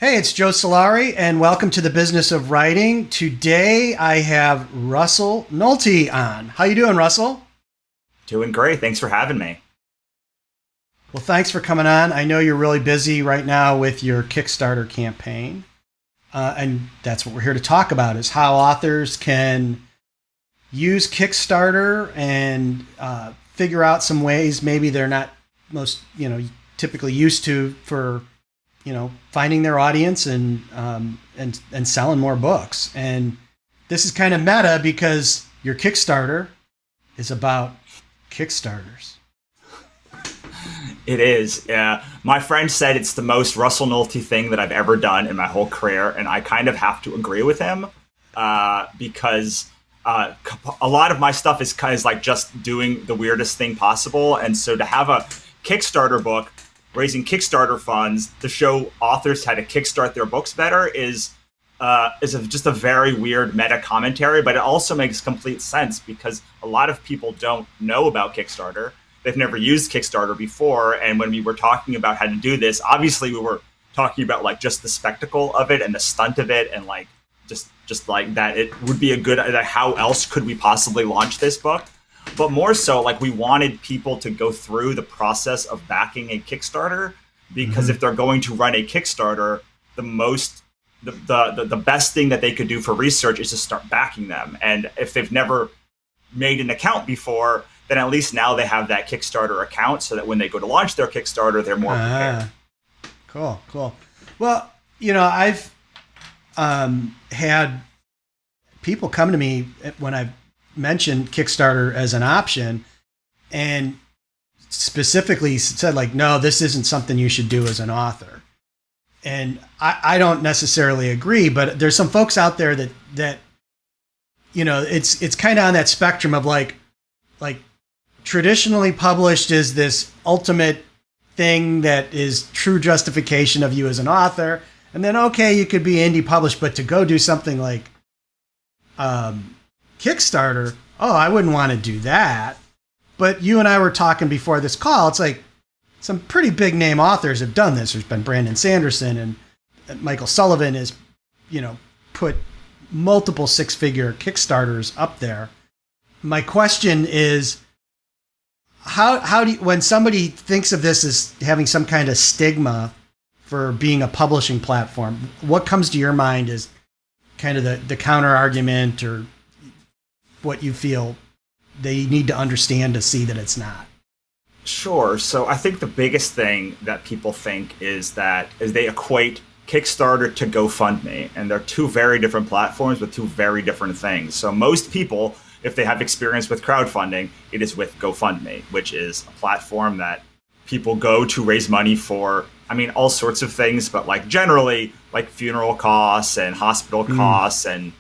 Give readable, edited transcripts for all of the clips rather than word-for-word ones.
Hey, it's Joe Solari, and welcome to the Business of Writing. Today, I have Russell Nohelty on. How you doing, Russell? Doing great. Thanks for having me. Well, thanks for coming on. I know you're really busy right now with your Kickstarter campaign, and that's what we're here to talk about: is how authors can use Kickstarter and figure out some ways maybe they're not most typically used to for finding their audience and selling more books. And this is kind of meta because your Kickstarter is about Kickstarters. It is. My friend said it's the most Russell Nohelty thing that I've ever done in my whole career, and I kind of have to agree with him because a lot of my stuff is kind of like just doing the weirdest thing possible. And so to have a Kickstarter book raising Kickstarter funds to show authors how to kickstart their books better is just a very weird meta commentary, but it also makes complete sense because a lot of people don't know about Kickstarter. They've never used Kickstarter before. And when we were talking about how to do this, obviously we were talking about like just the spectacle of it and the stunt of it and like just like that it would be a good, like, how else could we possibly launch this book? But more so, like, we wanted people to go through the process of backing a Kickstarter, because if they're going to run a Kickstarter, the best thing that they could do for research is to start backing them. And if they've never made an account before, then at least now they have that Kickstarter account so that when they go to launch their Kickstarter, they're more prepared. Cool. Well, I've had people come to me when I've mentioned Kickstarter as an option and specifically said, like, no, this isn't something you should do as an author. And I don't necessarily agree, but there's some folks out there that it's kind of on that spectrum of like traditionally published is this ultimate thing that is true justification of you as an author. And then, okay, you could be indie published, but to go do something like Kickstarter, I wouldn't want to do that. But you and I were talking before this call. It's like some pretty big name authors have done this. There's been Brandon Sanderson and Michael Sullivan has, put multiple six-figure Kickstarters up there. My question is, how do you, when somebody thinks of this as having some kind of stigma for being a publishing platform, what comes to your mind as kind of the counter argument or what you feel they need to understand to see that it's not? Sure. So I think the biggest thing that people think is they equate Kickstarter to GoFundMe, and they're two very different platforms with two very different things. So most people, if they have experience with crowdfunding, it is with GoFundMe, which is a platform that people go to raise money for, all sorts of things, but like generally like funeral costs and hospital costs and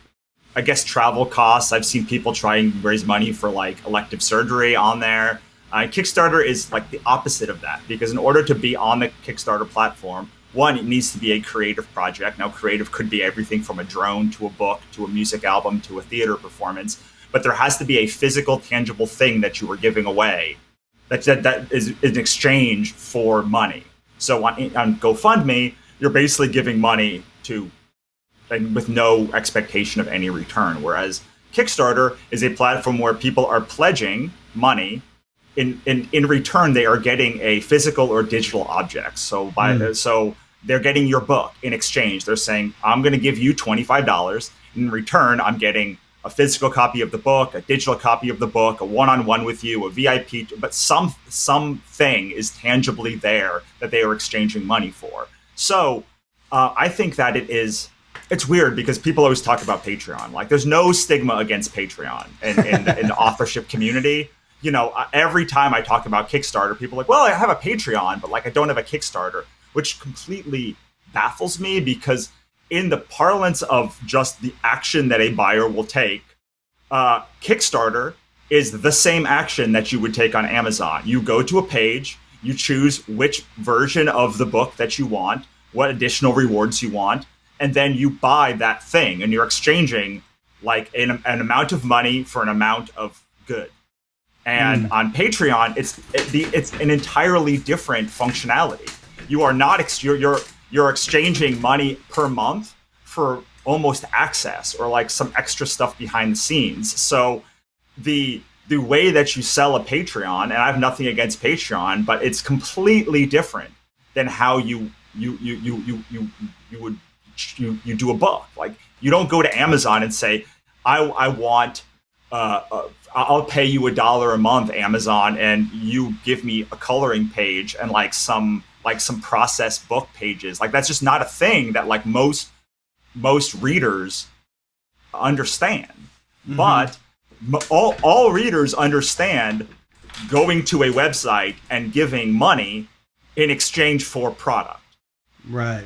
I guess travel costs. I've seen people try and raise money for like elective surgery on there. Kickstarter is like the opposite of that, because in order to be on the Kickstarter platform, one, it needs to be a creative project. Now, creative could be everything from a drone to a book to a music album to a theater performance, but there has to be a physical, tangible thing that you are giving away that is in exchange for money. So on GoFundMe, you're basically giving money to, and with no expectation of any return. Whereas Kickstarter is a platform where people are pledging money. In return, they are getting a physical or digital object. So so they're getting your book in exchange. They're saying, I'm going to give you $25. In return, I'm getting a physical copy of the book, a digital copy of the book, a one-on-one with you, a VIP, but something is tangibly there that they are exchanging money for. So I think that it's weird because people always talk about Patreon. Like, there's no stigma against Patreon in the authorship community. Every time I talk about Kickstarter, people are like, well, I have a Patreon, but like I don't have a Kickstarter, which completely baffles me because in the parlance of just the action that a buyer will take, Kickstarter is the same action that you would take on Amazon. You go to a page, you choose which version of the book that you want, what additional rewards you want, and then you buy that thing, and you're exchanging like an amount of money for an amount of good. And on Patreon, it's an entirely different functionality. You are not you're exchanging money per month for almost access or like some extra stuff behind the scenes. So the way that you sell a Patreon, and I have nothing against Patreon, but it's completely different than how you do a book. Like, you don't go to Amazon and say, I want I'll pay you $1 a month, Amazon, and you give me a coloring page and like some processed book pages. Like, that's just not a thing that like most readers understand. Mm-hmm. But all readers understand going to a website and giving money in exchange for product. Right.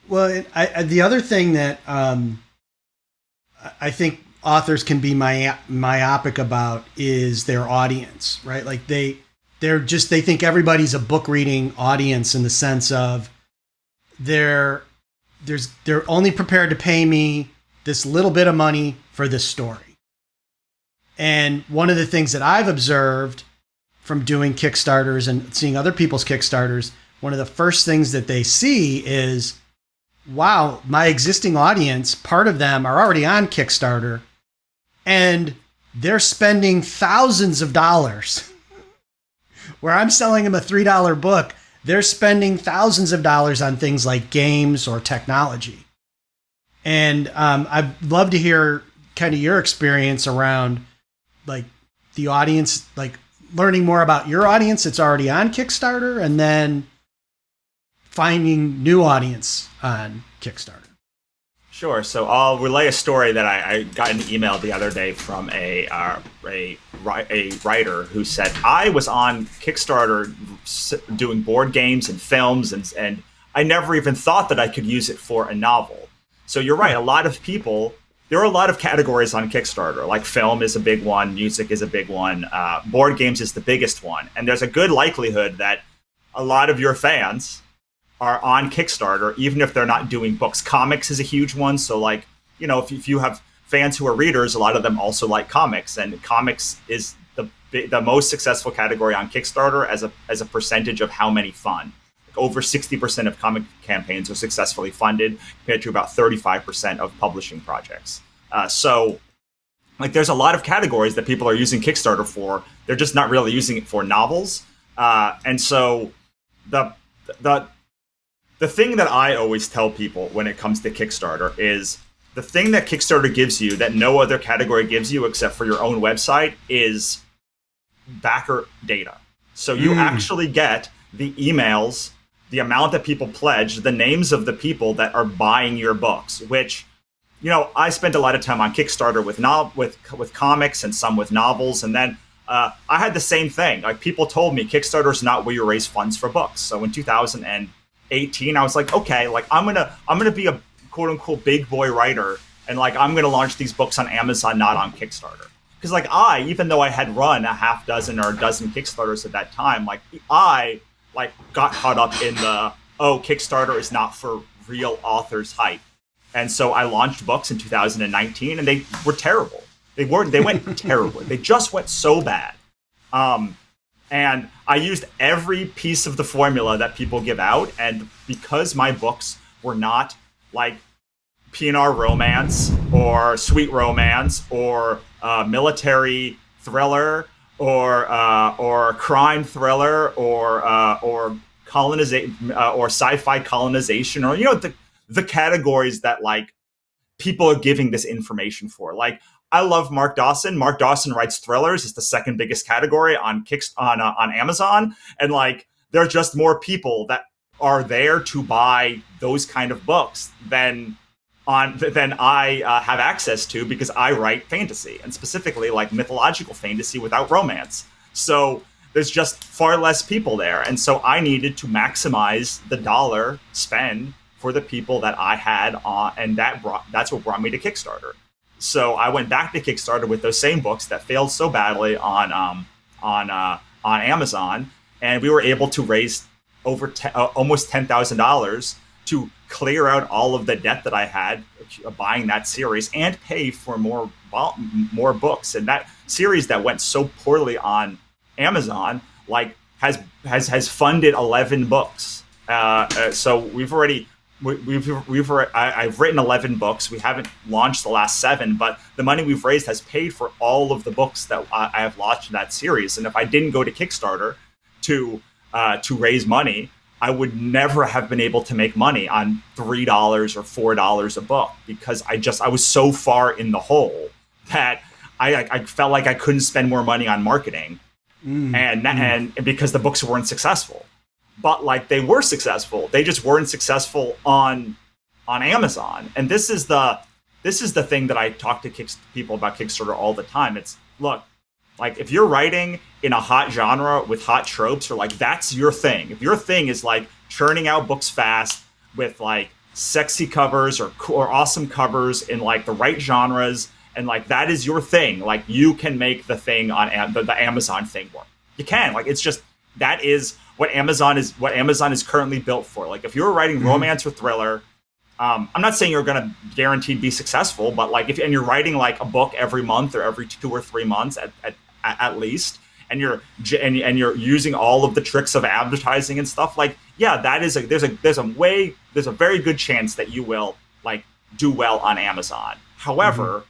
Well, the other thing that I think authors can be myopic about is their audience, right? Like they think everybody's a book reading audience in the sense of they're only prepared to pay me this little bit of money for this story. And one of the things that I've observed from doing Kickstarters and seeing other people's Kickstarters, one of the first things that they see is, wow, my existing audience, part of them are already on Kickstarter and they're spending thousands of dollars. Where I'm selling them a $3 book, they're spending thousands of dollars on things like games or technology. And I'd love to hear kind of your experience around like the audience, like learning more about your audience that's already on Kickstarter and then finding new audience on Kickstarter. Sure. So I'll relay a story that I got an email the other day from a writer who said, I was on Kickstarter doing board games and films, and I never even thought that I could use it for a novel. So you're right. A lot of people, there are a lot of categories on Kickstarter, like film is a big one, music is a big one, board games is the biggest one. And there's a good likelihood that a lot of your fans are on Kickstarter, even if they're not doing books. Comics is a huge one. So like, you know, if you have fans who are readers, a lot of them also like comics, and comics is the most successful category on Kickstarter as a percentage of how many fund. Like over 60% of comic campaigns are successfully funded compared to about 35% of publishing projects. So like there's a lot of categories that people are using Kickstarter for. They're just not really using it for novels. And so the thing that I always tell people when it comes to Kickstarter is the thing that Kickstarter gives you that no other category gives you except for your own website is backer data. So you actually get the emails, the amount that people pledge, the names of the people that are buying your books, which, you know, I spent a lot of time on Kickstarter with comics and some with novels. And then I had the same thing. Like, people told me Kickstarter is not where you raise funds for books. So in 2018, I was like, okay, like I'm gonna be a quote unquote big boy writer, and like I'm gonna launch these books on Amazon, not on Kickstarter. Because like even though I had run a half dozen or a dozen Kickstarters at that time, like I like got caught up in the Kickstarter is not for real authors hype. And so I launched books in 2019 and they were terrible. They went terribly. They just went so bad. And I used every piece of the formula that people give out. And because my books were not like P&R romance or sweet romance or military thriller or crime thriller or colonization or sci-fi colonization, or, you know, the categories that like people are giving this information for. Like, I love Mark Dawson. Mark Dawson writes thrillers. It's the second biggest category on Amazon. And like, there are just more people that are there to buy those kind of books than I have access to, because I write fantasy, and specifically like mythological fantasy without romance. So there's just far less people there. And so I needed to maximize the dollar spend for the people that I had on, and that's what brought me to Kickstarter. So I went back to Kickstarter with those same books that failed so badly on Amazon, and we were able to raise over almost $10,000 to clear out all of the debt that I had buying that series and pay for more books. And that series that went so poorly on Amazon, like has funded 11 books So I've written 11 books. We haven't launched the last 7, but the money we've raised has paid for all of the books that I have launched in that series. And if I didn't go to Kickstarter to raise money, I would never have been able to make money on $3 or $4 a book, because I was so far in the hole that I felt like I couldn't spend more money on marketing, and because the books weren't successful. But like, they were successful, they just weren't successful on Amazon. And this is the thing that I talk to people about Kickstarter all the time. It's, look, like, if you're writing in a hot genre with hot tropes, or like, that's your thing. If your thing is like churning out books fast with like sexy covers or awesome covers in like the right genres, and like that is your thing, like, you can make the thing on the Amazon thing work. You can. Like, it's just, that is what Amazon is currently built for. Like, if you're writing romance or thriller, I'm not saying you're going to guaranteed be successful, but like, and you're writing like a book every month or every 2 or 3 months at least, and you're using all of the tricks of advertising and stuff, like, yeah, that is there's a very good chance that you will like do well on Amazon. However,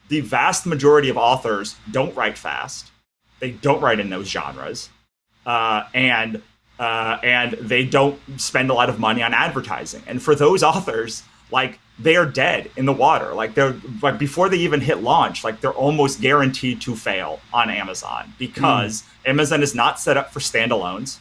the vast majority of authors don't write fast. They don't write in those genres, and they don't spend a lot of money on advertising. And for those authors, like, they are dead in the water. Like, they're like, before they even hit launch, like, they're almost guaranteed to fail on Amazon, because Amazon is not set up for standalones.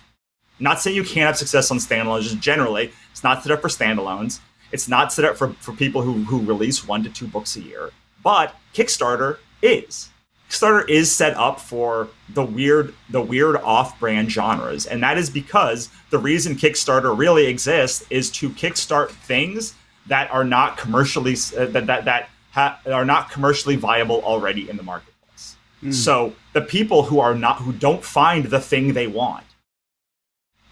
Not saying you can't have success on standalones, just generally, it's not set up for standalones. It's not set up for people who release 1 to 2 books a year. But Kickstarter is. Kickstarter is set up for the weird off-brand genres, and that is because the reason Kickstarter really exists is to kickstart things that are not commercially are not commercially viable already in the marketplace. So the people who don't find the thing they want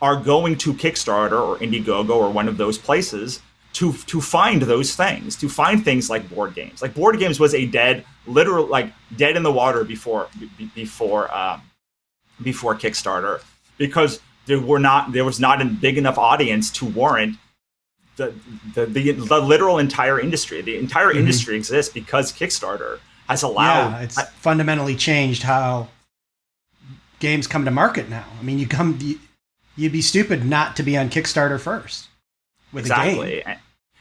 are going to Kickstarter or Indiegogo or one of those places to find those things, to find things like board games. Like, board games was a dead in the water before Kickstarter, because there was not a big enough audience to warrant the literal entire industry. The entire industry exists because Kickstarter has allowed. Yeah, it's fundamentally changed how games come to market now. I mean, you'd be stupid not to be on Kickstarter first with a game.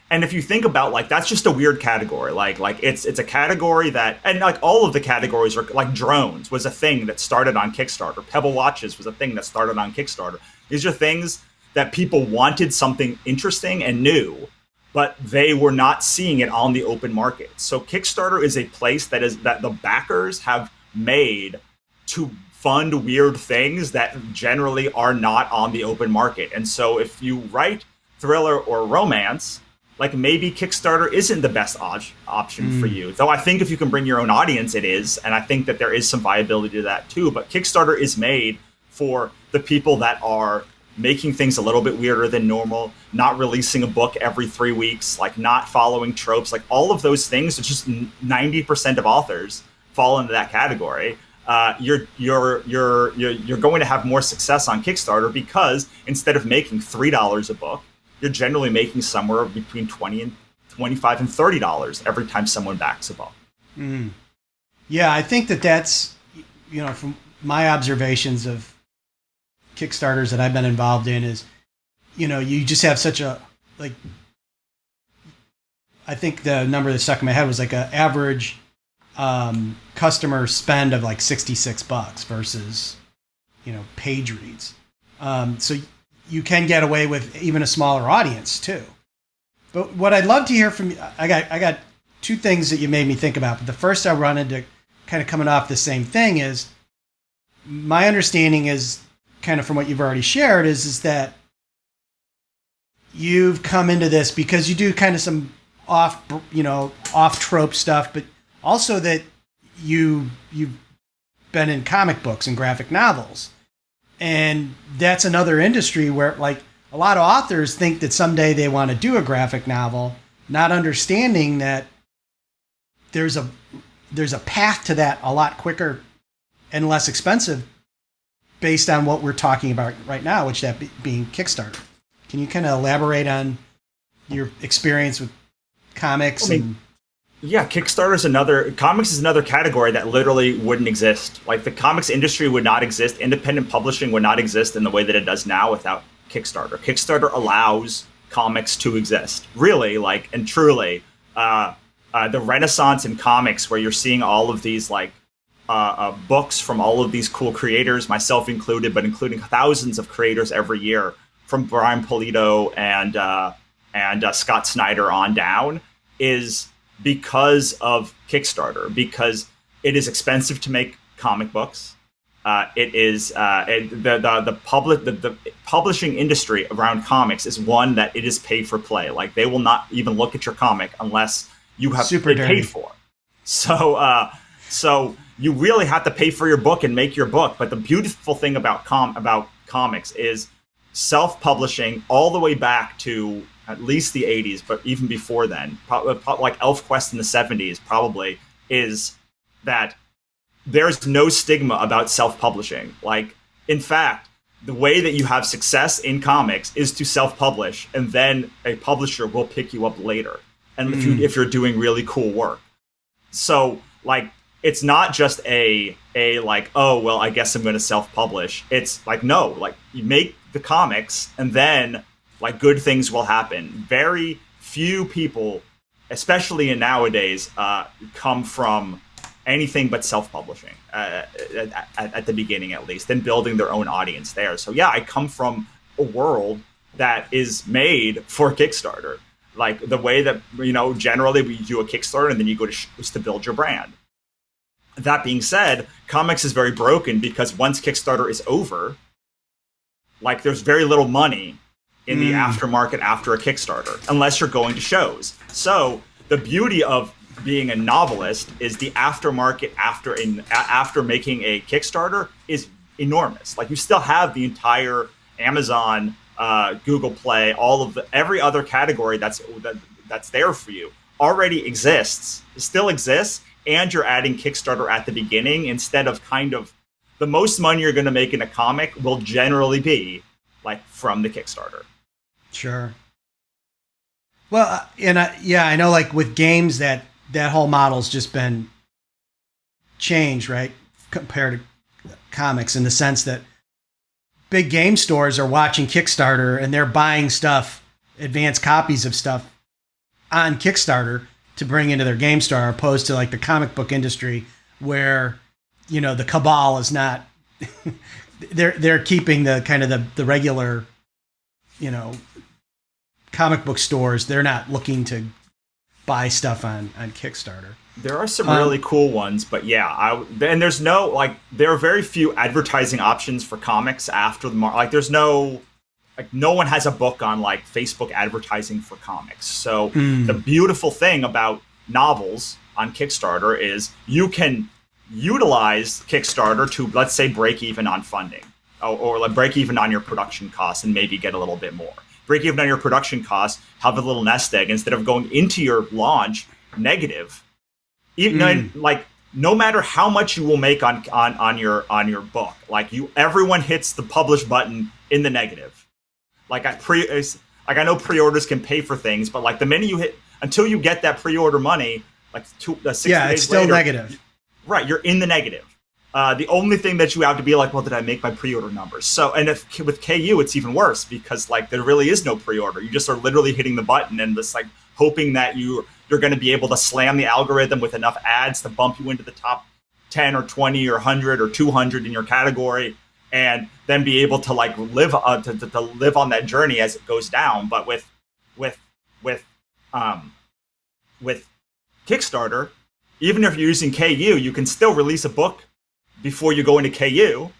And if you think about, like, that's just a weird category. Like it's a category that, and like all of the categories are, like, drones was a thing that started on Kickstarter. Pebble watches was a thing that started on Kickstarter. These are things that people wanted something interesting and new, but they were not seeing it on the open market. So Kickstarter is a place that the backers have made to fund weird things that generally are not on the open market. And so if you write thriller or romance, like, maybe Kickstarter isn't the best option for you. Though I think if you can bring your own audience, it is. And I think that there is some viability to that too. But Kickstarter is made for the people that are making things a little bit weirder than normal, not releasing a book every 3 weeks, like, not following tropes, like, all of those things. It's just 90% of authors fall into that category. You're going to have more success on Kickstarter, because instead of making $3 a book, you're generally making somewhere between $20 and $25 and $30 every time someone backs a book. Yeah, I think that's, from my observations of Kickstarters that I've been involved in, is, you just have such a, like, I think the number that stuck in my head was like an average customer spend of like $66 versus, page reads. So you can get away with even a smaller audience too. But what I'd love to hear from you, I got 2 things that you made me think about. But the first I run into, kind of coming off the same thing, is my understanding is, kind of from what you've already shared, is that you've come into this because you do kind of some off trope stuff, but also that you've been in comic books and graphic novels. And that's another industry where, like, a lot of authors think that someday they want to do a graphic novel, not understanding that there's a path to that a lot quicker and less expensive based on what we're talking about right now, which that being Kickstarter. Can you kind of elaborate on your experience with comics? Comics is another category that literally wouldn't exist. Like the comics industry would not exist. Independent publishing would not exist in the way that it does now without Kickstarter. Kickstarter allows comics to exist, really, like, and truly. The renaissance in comics, where you're seeing all of these books from all of these cool creators, myself included, but including thousands of creators every year, from Brian Pulido and Scott Snyder on down, is because of Kickstarter, because it is expensive to make comic books. The publishing industry around comics is one that it is pay for play. Like they will not even look at your comic unless you have paid for. So you really have to pay for your book and make your book. But the beautiful thing about comics is self-publishing all the way back to at least the 80s, but even before then, like ElfQuest in the 70s probably, is that there's no stigma about self-publishing. Like, in fact, the way that you have success in comics is to self-publish, and then a publisher will pick you up later. And if you're doing really cool work. So, like, it's not just a like, oh, well, I guess I'm going to self-publish. It's like, no, like, you make the comics, and then, like, good things will happen. Very few people, especially in nowadays, come from anything but self-publishing at the beginning, at least, and building their own audience there. So yeah, I come from a world that is made for Kickstarter. Like the way that, generally we do a Kickstarter and then you go to build your brand. That being said, comics is very broken because once Kickstarter is over, like there's very little money in the aftermarket after a Kickstarter, unless you're going to shows. So the beauty of being a novelist is the aftermarket after making a Kickstarter is enormous. Like you still have the entire Amazon, Google Play, every other category that's there for you still exists, and you're adding Kickstarter at the beginning instead of kind of the most money you're going to make in a comic will generally be like from the Kickstarter. Sure. Well, I know, like with games, that whole model's just been changed, right? Compared to comics, in the sense that big game stores are watching Kickstarter and they're buying stuff, advanced copies of stuff on Kickstarter to bring into their game store, opposed to like the comic book industry where, the cabal is not, they're keeping the kind of the regular, comic book stores. They're not looking to buy stuff on Kickstarter. There are some really cool ones, but yeah, and there's there are very few advertising options for comics after the no one has a book on like Facebook advertising for comics. So the beautiful thing about novels on Kickstarter is you can utilize Kickstarter to, let's say, break even on funding or like break even on your production costs and maybe get a little bit more. Break even on your production costs, have a little nest egg instead of going into your launch negative. Even like no matter how much you will make on your book, like everyone hits the publish button in the negative. Like I know pre-orders can pay for things, but like the minute you hit, until you get that pre-order money, like 60 days it's still later, negative. Right, you're in the negative. The only thing that you have to be like, well, did I make my pre-order numbers? So, and with KU, it's even worse because like there really is no pre-order. You just are literally hitting the button and just like hoping that you're going to be able to slam the algorithm with enough ads to bump you into the top 10 or 20 or 100 or 200 in your category, and then be able to like live to live on that journey as it goes down. But with Kickstarter, even if you're using KU, you can still release a book before you go into KU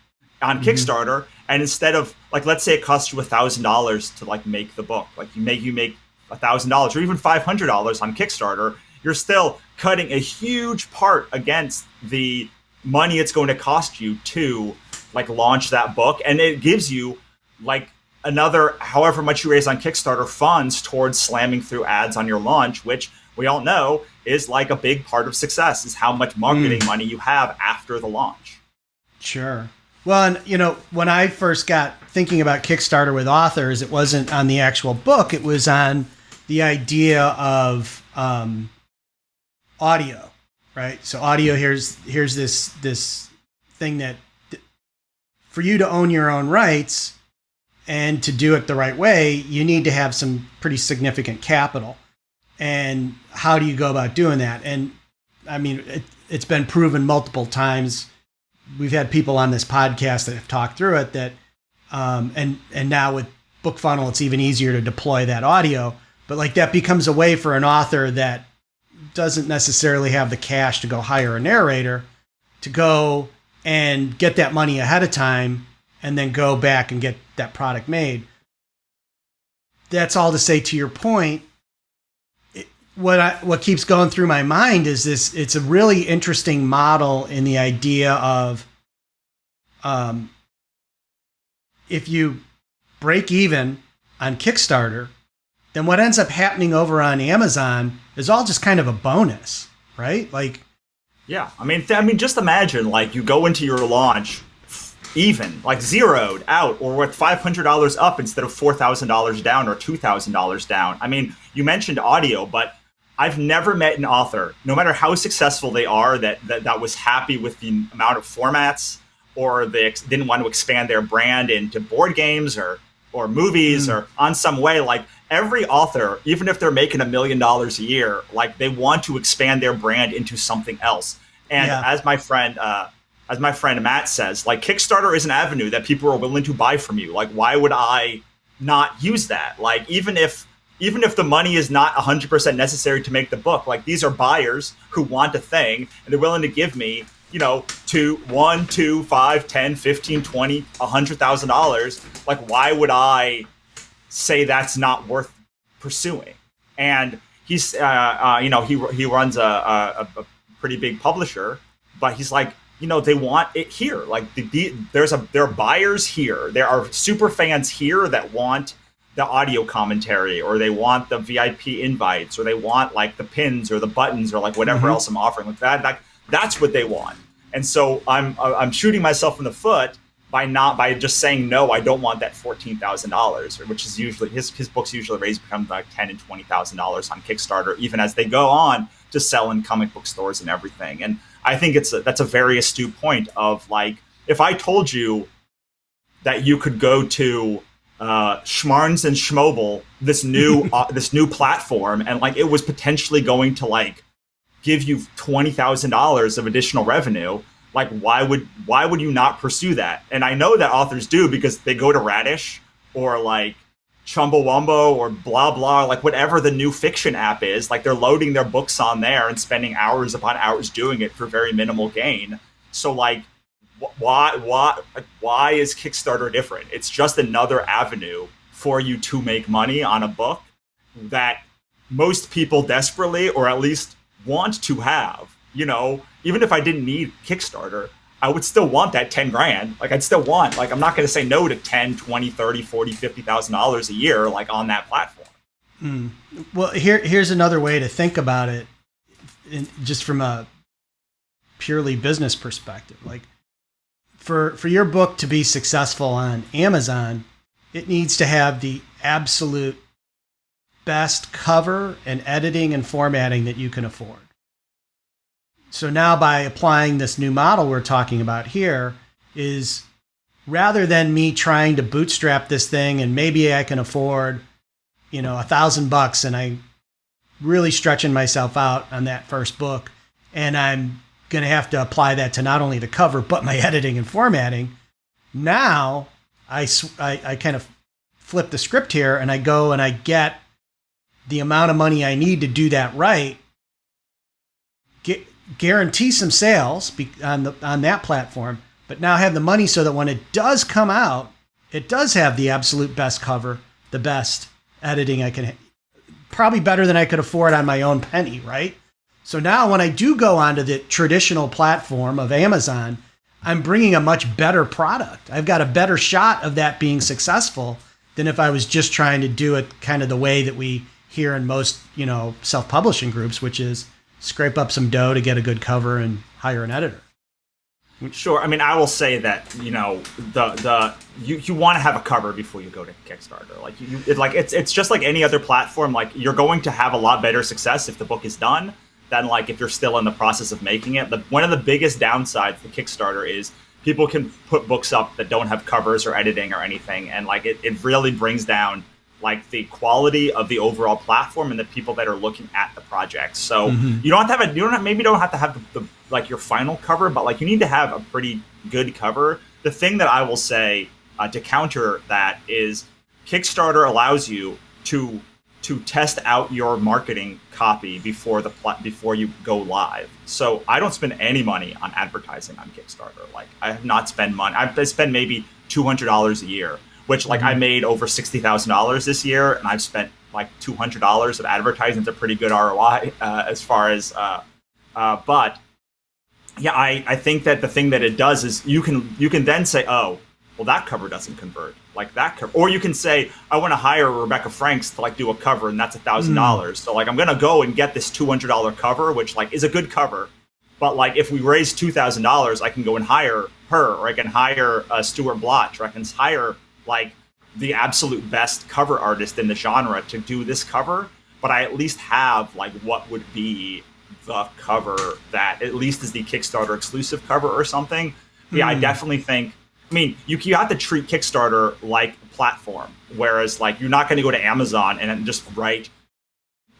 on Kickstarter. And instead of like, let's say it costs you $1,000 to like make the book, like you make $1,000 or even $500 on Kickstarter, you're still cutting a huge part against the money it's going to cost you to like launch that book. And it gives you like another, however much you raise on Kickstarter, funds towards slamming through ads on your launch, which we all know is like a big part of success, is how much marketing money you have after the launch. Sure. Well, and when I first got thinking about Kickstarter with authors, it wasn't on the actual book. It was on the idea of audio, right? So audio, here's this thing that for you to own your own rights and to do it the right way, you need to have some pretty significant capital. And how do you go about doing that? And I mean, it's been proven multiple times. We've had people on this podcast that have talked through it that, and now with BookFunnel, it's even easier to deploy that audio. But like that becomes a way for an author that doesn't necessarily have the cash to go hire a narrator to go and get that money ahead of time and then go back and get that product made. That's all to say, to your point, what keeps going through my mind is this. It's a really interesting model in the idea of if you break even on Kickstarter, then what ends up happening over on Amazon is all just kind of a bonus, right? Like, yeah, I mean, just imagine like you go into your launch even, like zeroed out, or with $500 up instead of $4,000 down or $2,000 down. I mean, you mentioned audio, but I've never met an author, no matter how successful they are, that was happy with the amount of formats, or they didn't want to expand their brand into board games or movies or on some way. Like every author, even if they're making $1 million a year, like they want to expand their brand into something else. And as my friend Matt says, like Kickstarter is an avenue that people are willing to buy from you. Like, why would I not use that? Like, even if the money is not 100% necessary to make the book, like these are buyers who want a thing and they're willing to give me, $1, $2, $5, $10, $15, $20, $100,000. Like, why would I say that's not worth pursuing? And he's, he runs a pretty big publisher, but he's like, they want it here. Like there are buyers here. There are super fans here that want the audio commentary, or they want the VIP invites, or they want like the pins or the buttons or like whatever else I'm offering. Like that's what they want. And so I'm shooting myself in the foot by just saying no. I don't want that $14,000, which is usually his books usually raise become like $10,000 and $20,000 on Kickstarter, even as they go on to sell in comic book stores and everything. And I think that's a very astute point of like, if I told you that you could go to Schmarns and Schmobel, this new platform, and like it was potentially going to like give you $20,000 of additional revenue, like why would you not pursue that? And I know that authors do, because they go to Radish or like Chumbawamba or blah blah, like whatever the new fiction app is, like they're loading their books on there and spending hours upon hours doing it for very minimal gain. So like why is Kickstarter different? It's just another avenue for you to make money on a book that most people desperately, or at least want to have. Even if I didn't need Kickstarter, I would still want that 10 grand. Like I'd still want, like, I'm not going to say no to 10, 20, 30, 40, $50,000 a year, like on that platform. Well, here's another way to think about it, just from a purely business perspective. Like for your book to be successful on Amazon, it needs to have the absolute best cover and editing and formatting that you can afford. So now by applying this new model we're talking about here, is rather than me trying to bootstrap this thing and maybe I can afford, $1,000 and I'm really stretching myself out on that first book, and I'm going to have to apply that to not only the cover, but my editing and formatting. Now I kind of flip the script here and I go and I get the amount of money I need to do that right, guarantee some sales on that platform, but now have the money so that when it does come out, it does have the absolute best cover, the best editing I can, probably better than I could afford on my own penny, right? So now when I do go onto the traditional platform of Amazon, I'm bringing a much better product. I've got a better shot of that being successful than if I was just trying to do it kind of the way that we hear in most, self-publishing groups, which is scrape up some dough to get a good cover and hire an editor. Sure. I mean, I will say that you want to have a cover before you go to Kickstarter. Like it's just like any other platform. Like you're going to have a lot better success if the book is done than like if you're still in the process of making it. But one of the biggest downsides to Kickstarter is people can put books up that don't have covers or editing or anything, and like it really brings down like the quality of the overall platform and the people that are looking at the project. So you don't have to have the like your final cover, but like you need to have a pretty good cover. The thing that I will say to counter that is Kickstarter allows you to test out your marketing copy before you go live. So I don't spend any money on advertising on Kickstarter. Like I have not spent money. I spend maybe $200 a year, which like I made over $60,000 this year, and I've spent like $200 of advertising. It's a pretty good ROI as far as, but yeah, I think that the thing that it does is you can then say, oh, well, that cover doesn't convert like that cover. Or you can say, I want to hire Rebecca Franks to like do a cover, and that's $1,000. So like I'm going to go and get this $200 cover, which like is a good cover. But like if we raise $2,000, I can go and hire her, or I can hire Stuart Blotch, or I can hire like the absolute best cover artist in the genre to do this cover. But I at least have like what would be the cover that at least is the Kickstarter exclusive cover or something. Yeah, I definitely think, I mean, you have to treat Kickstarter like a platform, whereas like you're not going to go to Amazon and just write,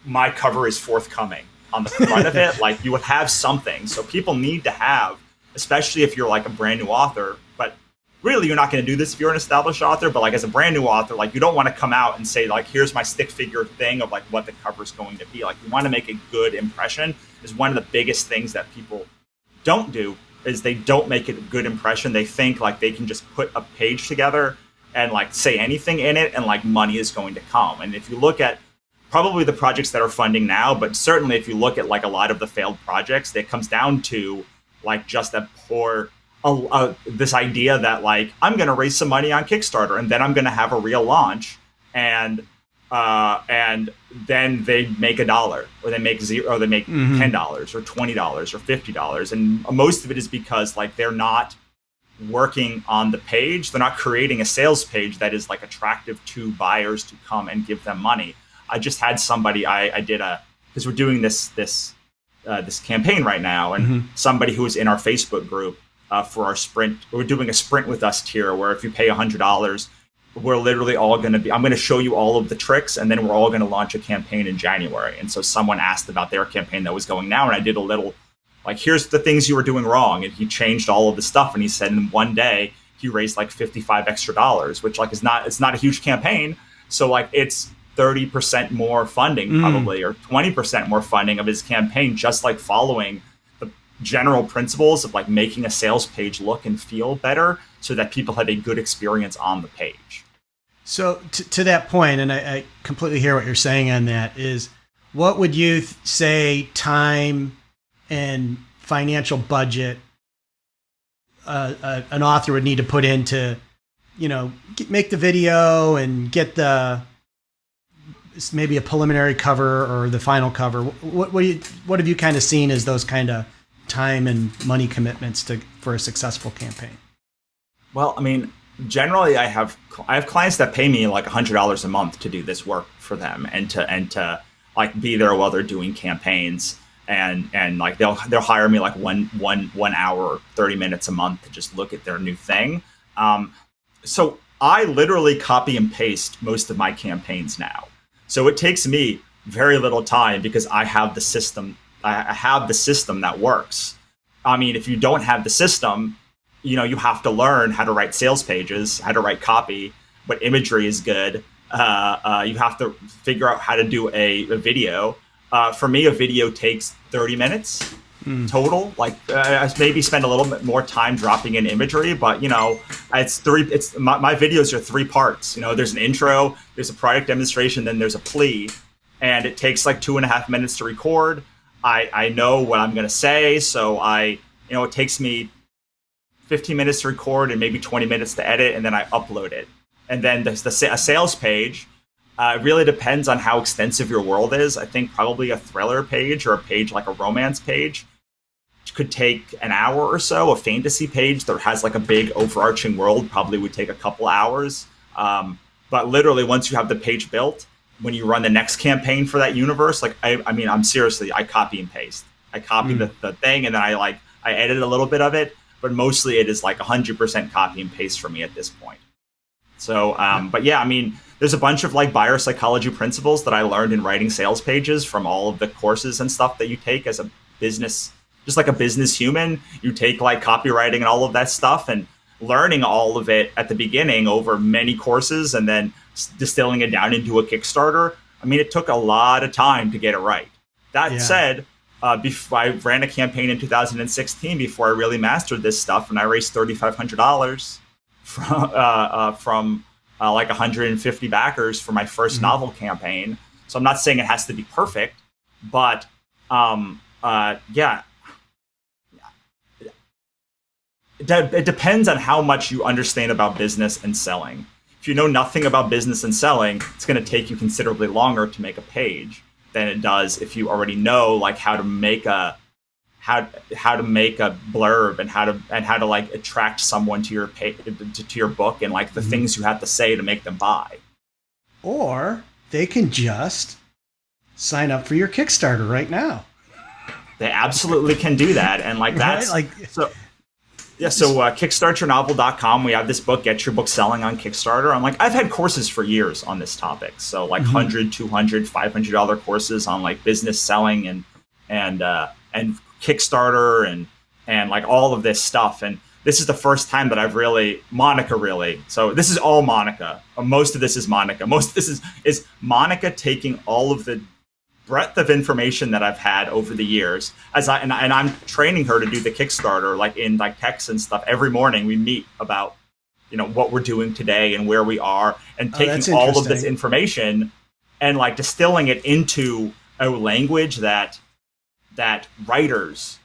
my cover is forthcoming on the front of it. Like you would have something. So people need to have, especially if you're like a brand new author, but really you're not going to do this if you're an established author, but like as a brand new author, like you don't want to come out and say like, here's my stick figure thing of like what the cover is going to be. Like you want to make a good impression is one of the biggest things that people don't do. Is they don't make it a good impression. They think like they can just put a page together and like say anything in it and like money is going to come. And if you look at probably the projects that are funding now, but certainly if you look at like a lot of the failed projects, it comes down to like just a poor, this idea that like, I'm going to raise some money on Kickstarter and then I'm going to have a real launch and then they make $1 or they make $0 or they make $10 or $20 or $50. And most of it is because like they're not working on the page. They're not creating a sales page that is like attractive to buyers to come and give them money. I just had somebody I did because we're doing this campaign right now, and somebody who was in our Facebook group for our sprint, we're doing a sprint with us tier where if you pay $100, we're literally all going to be, I'm going to show you all of the tricks, and then we're all going to launch a campaign in January. And so someone asked about their campaign that was going now, and I did a little, like, here's the things you were doing wrong. And he changed all of the stuff. And he said in one day, he raised like $55 extra, which like it's not a huge campaign. So like it's 30% more funding probably, or 20% more funding of his campaign, just like following the general principles of like making a sales page look and feel better so that people have a good experience on the page. So to that point, and I completely hear what you're saying on that, is what would you say time and financial budget an author would need to put into, make the video and get maybe a preliminary cover or the final cover? What have you kind of seen as those kind of time and money commitments for a successful campaign? Well, I mean, generally I have clients that pay me like $100 a month to do this work for them and to like be there while they're doing campaigns, and like they'll hire me like one hour or 30 minutes a month to just look at their new thing. So I literally copy and paste most of my campaigns now. So it takes me very little time because I have the system. I have the system that works. I mean, if you don't have the system, you have to learn how to write sales pages, how to write copy, what imagery is good. You have to figure out how to do a video. For me, a video takes 30 minutes total. Like I maybe spend a little bit more time dropping in imagery, but my videos are 3 parts. There's an intro, there's a product demonstration, then there's a plea, and it takes like 2.5 minutes to record. I know what I'm going to say, so it takes me 15 minutes to record and maybe 20 minutes to edit, and then I upload it. And then there's a sales page. It really depends on how extensive your world is. I think probably a thriller page or a page like a romance page could take an hour or so. A fantasy page that has like a big overarching world probably would take a couple hours. But literally, once you have the page built, when you run the next campaign for that universe, like I mean, I'm seriously, I copy and paste. I copy the thing, and then I edit a little bit of it, but mostly it is like 100% copy and paste for me at this point. So, but yeah, I mean, there's a bunch of like buyer psychology principles that I learned in writing sales pages from all of the courses and stuff that you take as a business, just like a business human. You take like copywriting and all of that stuff, and learning all of it at the beginning over many courses and then distilling it down into a Kickstarter. I mean, it took a lot of time to get it right. That said, before I ran a campaign in 2016 before I really mastered this stuff, and I raised $3,500 from like 150 backers for my first novel campaign. So I'm not saying it has to be perfect, but yeah. It depends on how much you understand about business and selling. If you know nothing about business and selling, it's going to take you considerably longer to make a page than it does if you already know like how to make a blurb and how to like attract someone to your to your book and like the things you have to say to make them buy. Or they can just sign up for your Kickstarter right now. They absolutely can do that, and like that's right? so. Yeah, so kickstartyournovel.com, we have this book, Get Your Book Selling on Kickstarter. I've had courses for years on this topic. So like $100, $200, $500 courses on like business selling and Kickstarter and like all of this stuff. And this is the first time that I've Monica really. So this is all Monica. Most of this is Monica. Most of this is Monica taking all of the breadth of information that I've had over the years and I'm training her to do the Kickstarter, like in like texts and stuff. Every morning we meet about, what we're doing today and where we are, and taking all of this information and like distilling it into a language that writers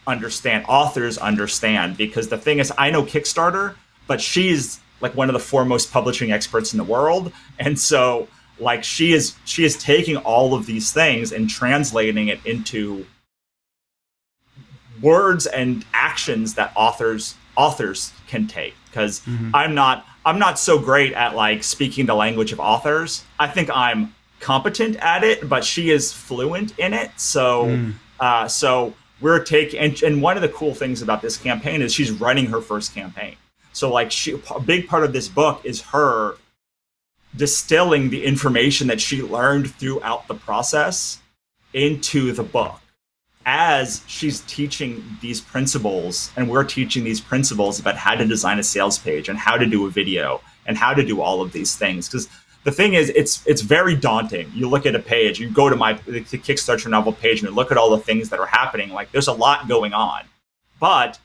understand, authors understand. Because the thing is, I know Kickstarter, but she's like one of the foremost publishing experts in the world. And so like she is taking all of these things and translating it into words and actions that authors can take. Because I'm not so great at like speaking the language of authors. I think I'm competent at it, but she is fluent in it. So so we're taking, and one of the cool things about this campaign is she's running her first campaign. So like a big part of this book is her distilling the information that she learned throughout the process into the book as she's teaching these principles, and we're teaching these principles about how to design a sales page and how to do a video and how to do all of these things. Because the thing is, it's very daunting. You look at a page, you go to the Kickstart Your Novel page and you look at all the things that are happening. Like there's a lot going on, but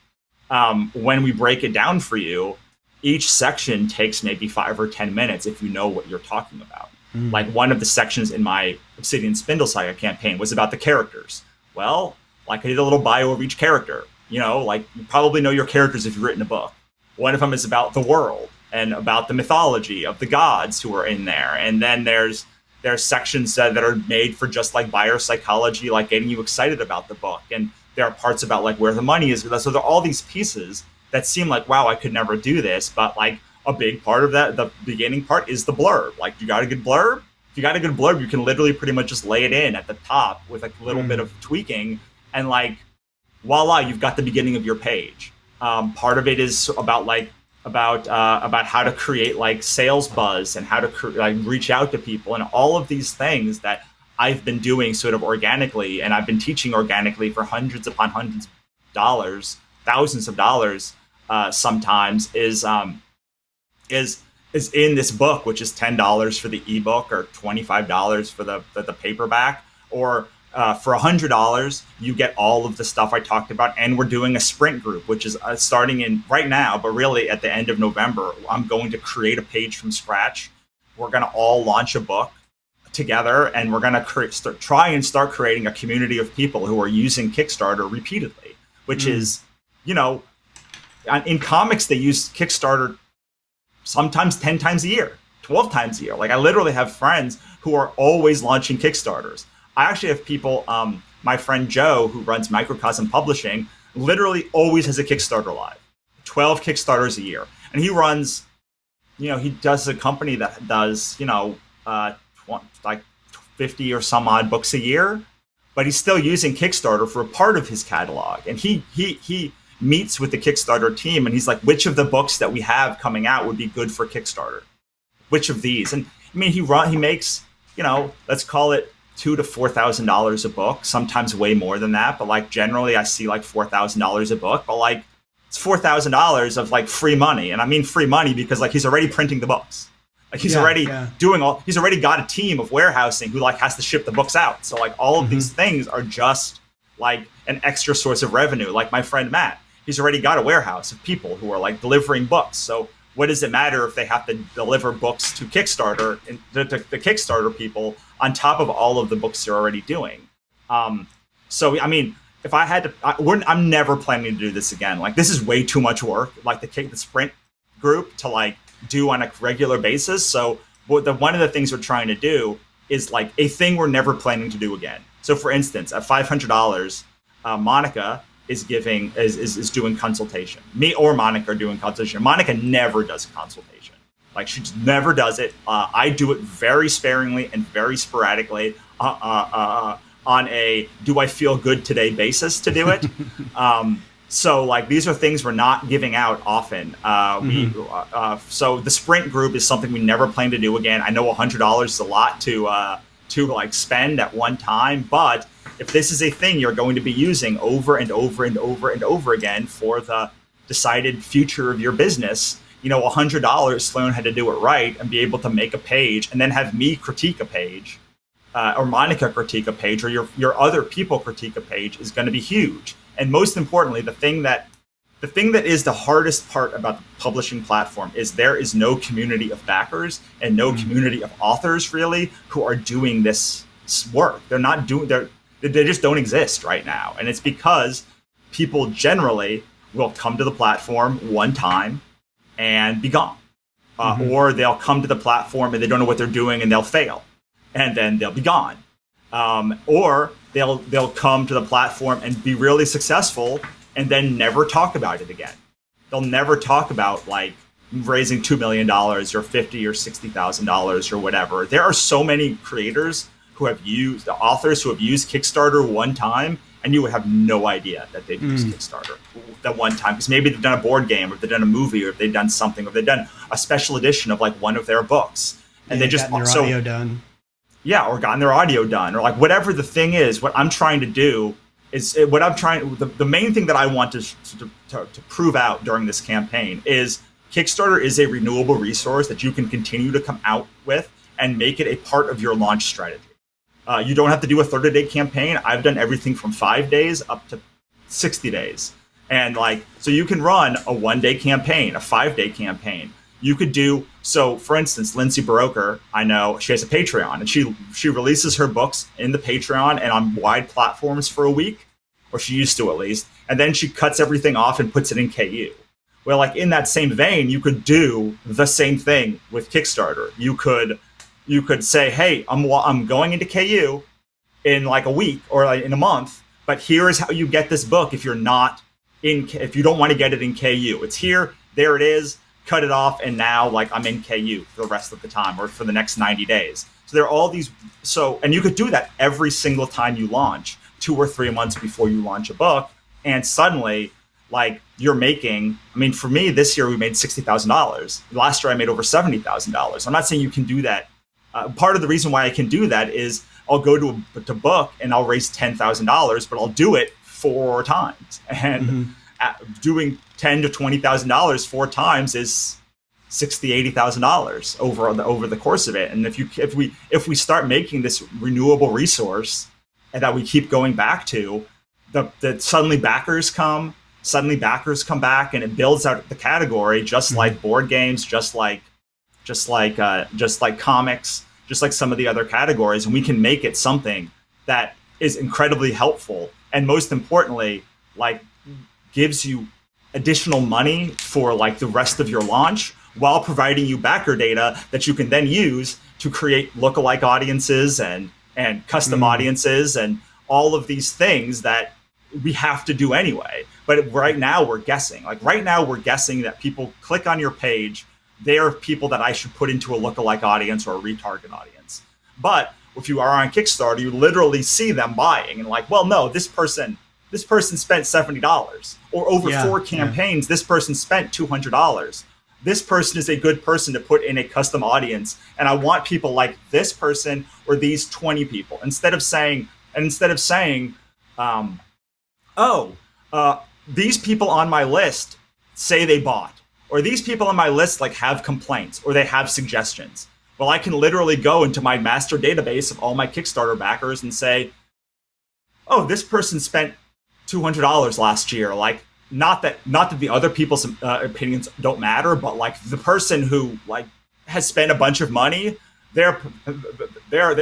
when we break it down for you, each section takes maybe 5 or 10 minutes if you know what you're talking about. Like one of the sections in my Obsidian Spindle Saga campaign was about the characters. Well, like I did a little bio of each character. Like you probably know your characters if you've written a book. One of them is about the world and about the mythology of the gods who are in there. And then there's sections that are made for just like buyer psychology, like getting you excited about the book. And there are parts about like where the money is. So there are all these pieces that seem like, wow, I could never do this. But like a big part of that, the beginning part, is the blurb. Like you got a good blurb? If you got a good blurb, you can literally pretty much just lay it in at the top with a little bit of tweaking, and like, voila, you've got the beginning of your page. Part of it is about how to create like sales buzz and how to like reach out to people and all of these things that I've been doing sort of organically, and I've been teaching organically for hundreds upon hundreds of dollars, thousands of dollars. Sometimes is in this book, which is $10 for the ebook or $25 for the paperback, or for $100 you get all of the stuff I talked about. And we're doing a sprint group, which is starting in right now, but really at the end of November. I'm going to create a page from scratch. We're going to all launch a book together, and we're going to try and start creating a community of people who are using Kickstarter repeatedly, which is, in comics, they use Kickstarter sometimes 10 times a year, 12 times a year. Like I literally have friends who are always launching Kickstarters. I actually have people, my friend Joe, who runs Microcosm Publishing, literally always has a Kickstarter live, 12 Kickstarters a year. And he runs, he does a company that does, like 50 or some odd books a year, but he's still using Kickstarter for a part of his catalog. And he meets with the Kickstarter team and he's like, which of the books that we have coming out would be good for Kickstarter? Which of these? And I mean, he makes, let's call it $2,000 to $4,000 a book, sometimes way more than that. But like generally I see like $4,000 a book, but like it's $4,000 of like free money. And I mean free money because like he's already printing the books. Like he's already he's already got a team of warehousing who like has to ship the books out. So like all of these things are just like an extra source of revenue. Like my friend Matt, he's already got a warehouse of people who are like delivering books. So what does it matter if they have to deliver books to Kickstarter and the Kickstarter people on top of all of the books they're already doing? So I mean, if I had to, I'm never planning to do this again. Like this is way too much work. Like the sprint group to like do on a regular basis. So one of the things we're trying to do is like a thing we're never planning to do again. So for instance, at $500, Monica is doing consultation. Me or Monica are doing consultation. Monica never does consultation. Like she just never does it. I do it very sparingly and very sporadically on a do I feel good today basis to do it. So like these are things we're not giving out often. So the sprint group is something we never plan to do again. I know $100 is a lot to like spend at one time, but if this is a thing you're going to be using over and over and over and over again for the decided future of your business, $100, Sloan had to do it right and be able to make a page and then have me critique a page, or Monica critique a page, or your other people critique a page is going to be huge. And most importantly, the thing that is the hardest part about the publishing platform is there is no community of backers and no community of authors really who are doing this work. They just don't exist right now. And it's because people generally will come to the platform one time and be gone. Or they'll come to the platform and they don't know what they're doing and they'll fail. And then they'll be gone. Or they'll come to the platform and be really successful and then never talk about it again. They'll never talk about like raising $2 million or $50,000 or $60,000 or whatever. There are so many creators the authors who have used Kickstarter one time, and you would have no idea that they've used Kickstarter that one time, because maybe they've done a board game, or they've done a movie, or if they've done something, or they've done a special edition of like one of their books, and they just gotten their audio done. Yeah, or gotten their audio done, or like whatever the thing is. What I'm trying to do is the main thing that I want to prove out during this campaign is Kickstarter is a renewable resource that you can continue to come out with and make it a part of your launch strategy. You don't have to do a 30-day campaign. I've done everything from 5 days up to 60 days. And like, so you can run a 1-day campaign, a 5-day campaign. You could do, so for instance, Lindsay Baroker, I know she has a Patreon and she releases her books in the Patreon and on wide platforms for a week, or she used to at least. And then she cuts everything off and puts it in KU. Well, like in that same vein, you could do the same thing with Kickstarter. You could say, hey, I'm going into KU in like a week or like in a month, but here is how you get this book if you don't want to get it in KU. It's here, there it is, cut it off, and now like I'm in KU for the rest of the time or for the next 90 days. So there are all these, and you could do that every single time you launch, 2 or 3 months before you launch a book, and suddenly like you're making, I mean, for me this year we made $60,000. Last year I made over $70,000. I'm not saying you can do that. Part of the reason why I can do that is I'll go to book and I'll raise $10,000, but I'll do it 4 times. And doing $10,000 to $20,000 4 times is $60,000, $80,000 over the course of it. And if we start making this renewable resource and that we keep going back to, that suddenly backers come back, and it builds out the category, just like board games, just like comics, just like some of the other categories, and we can make it something that is incredibly helpful, and most importantly, like gives you additional money for like the rest of your launch, while providing you backer data that you can then use to create lookalike audiences and custom audiences and all of these things that we have to do anyway. But right now we're guessing. Like right now we're guessing that people click on your page. They are people that I should put into a lookalike audience or a retarget audience. But if you are on Kickstarter, you literally see them buying and like, well, no, this person spent $70, or over 4 campaigns, this person spent $200. This person is a good person to put in a custom audience, and I want people like this person or these 20 people. Instead of saying, these people on my list say they bought, or these people on my list like have complaints or they have suggestions. Well, I can literally go into my master database of all my Kickstarter backers and say, oh, this person spent $200 last year. Like, not that the other people's opinions don't matter, but like the person who like has spent a bunch of money, their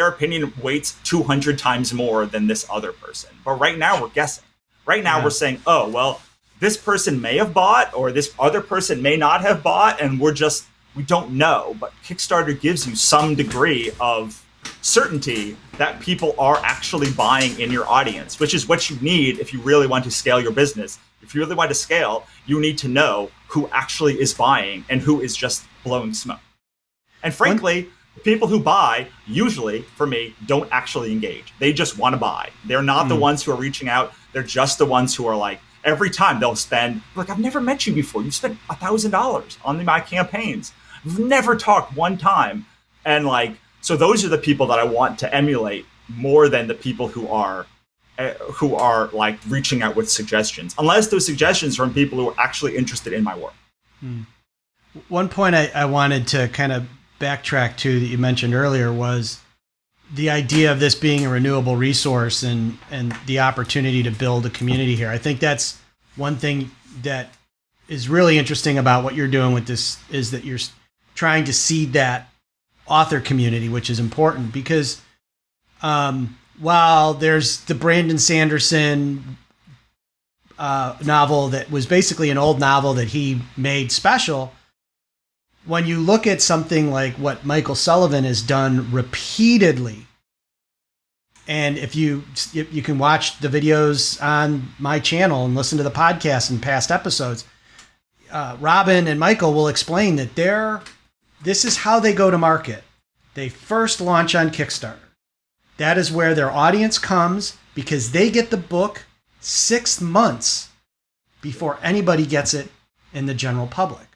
opinion weights 200 times more than this other person. But right now we're guessing. Right now we're saying, oh, well, this person may have bought or this other person may not have bought, and we don't know. But Kickstarter gives you some degree of certainty that people are actually buying in your audience, which is what you need if you really want to scale your business. If you really want to scale, you need to know who actually is buying and who is just blowing smoke. And frankly, people who buy, usually, for me, don't actually engage. They just want to buy. They're not the ones who are reaching out. They're just the ones who are like, every time they'll spend, like, I've never met you before. You've spent $1,000 on my campaigns. We've never talked one time. And like, so those are the people that I want to emulate more than the people who are like reaching out with suggestions, unless those suggestions are from people who are actually interested in my work. One point I wanted to kind of backtrack to that you mentioned earlier was the idea of this being a renewable resource and the opportunity to build a community here. I think that's one thing that is really interesting about what you're doing with this, is that you're trying to seed that author community, which is important because while there's the Brandon Sanderson novel that was basically an old novel that he made special, when you look at something like what Michael Sullivan has done repeatedly, and if you can watch the videos on my channel and listen to the podcast and past episodes, Robin and Michael will explain that this is how they go to market. They first launch on Kickstarter. That is where their audience comes because they get the book 6 months before anybody gets it in the general public.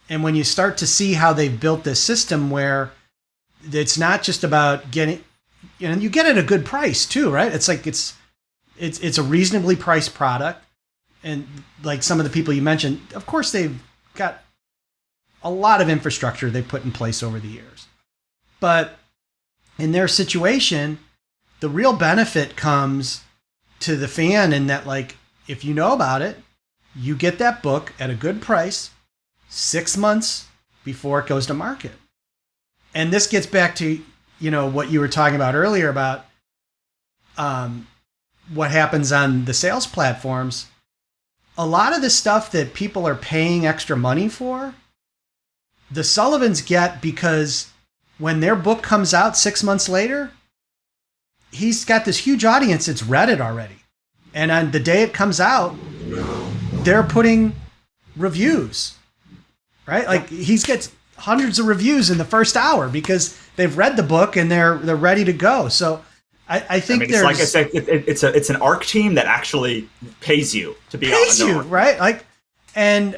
And when you start to see how they've built this system where it's not just about getting, you get it at a good price too, right? It's like it's a reasonably priced product. And like some of the people you mentioned, of course, they've got a lot of infrastructure they've put in place over the years. But in their situation, the real benefit comes to the fan in that, like, if you know about it, you get that book at a good price 6 months before it goes to market. And this gets back to, what you were talking about earlier about what happens on the sales platforms. A lot of the stuff that people are paying extra money for, the Sullivans get because when their book comes out 6 months later, he's got this huge audience that's read it already. And on the day it comes out, they're putting reviews, right? Like he gets hundreds of reviews in the first hour because they've read the book and they're ready to go. So I think it's like I said, it's an ARC team that actually pays you to be on ARC. Right? Like, and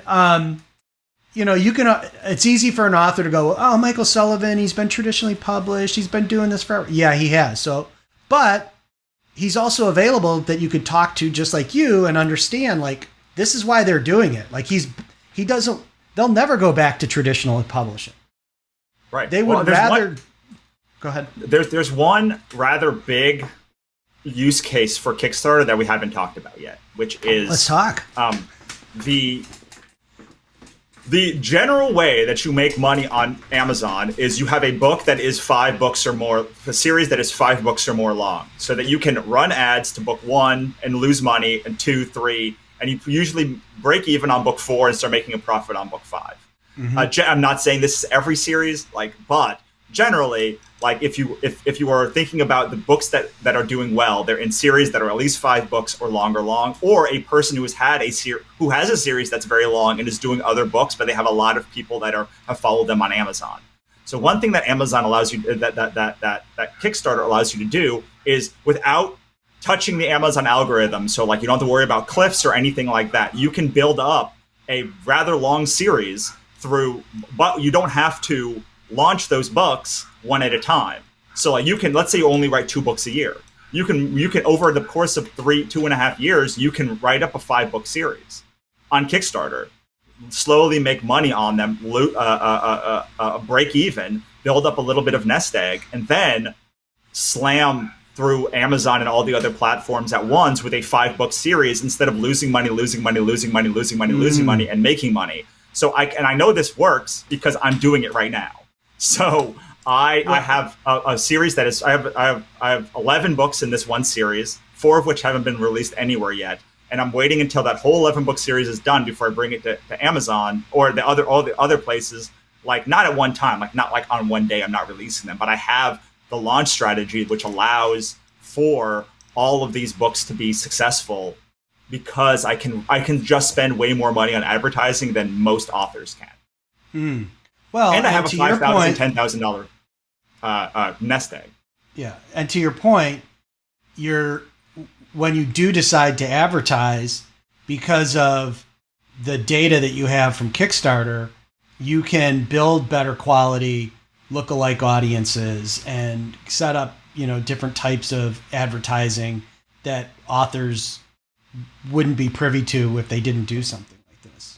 you can. It's easy for an author to go, "Oh, Michael Sullivan, he's been traditionally published. He's been doing this forever." Yeah, he has. So, but he's also available that you could talk to just like you and understand, like, this is why they're doing it. Like he doesn't. They'll never go back to traditional publishing. Right. They would rather. Go ahead. There's one rather big use case for Kickstarter that we haven't talked about yet, which is let's talk. The general way that you make money on Amazon is you have a book that is 5 books or more, a series that is 5 books or more long, so that you can run ads to book 1 and lose money, and 2, 3, and you usually break even on book 4 and start making a profit on book 5. Mm-hmm. I'm not saying this is every series, but generally Like if you are thinking about the books that are doing well, they're in series that are at least 5 books or longer long, or a person who has a series that's very long and is doing other books, but they have a lot of people that have followed them on Amazon. So one thing that Amazon allows you that Kickstarter allows you to do is, without touching the Amazon algorithm, so like you don't have to worry about cliffs or anything like that, you can build up a rather long series but you don't have to launch those books one at a time. So like let's say you only write 2 books a year. You can over the course of 2.5 years, you can write up a 5-book series on Kickstarter, slowly make money on them, break even, build up a little bit of nest egg, and then slam through Amazon and all the other platforms at once with a 5-book series, instead of losing money, and making money. So I know this works because I'm doing it right now. So I have a series that is, I have 11 books in this one series, 4 of which haven't been released anywhere yet. And I'm waiting until that whole 11-book series is done before I bring it to Amazon or all the other places, like not at one time, like not like on one day I'm not releasing them, but I have the launch strategy which allows for all of these books to be successful, because I can just spend way more money on advertising than most authors can. Well, and I have a $5,000, $10,000 nest egg. Yeah, and to your point, when you do decide to advertise, because of the data that you have from Kickstarter, you can build better quality lookalike audiences and set up, different types of advertising that authors wouldn't be privy to if they didn't do something like this.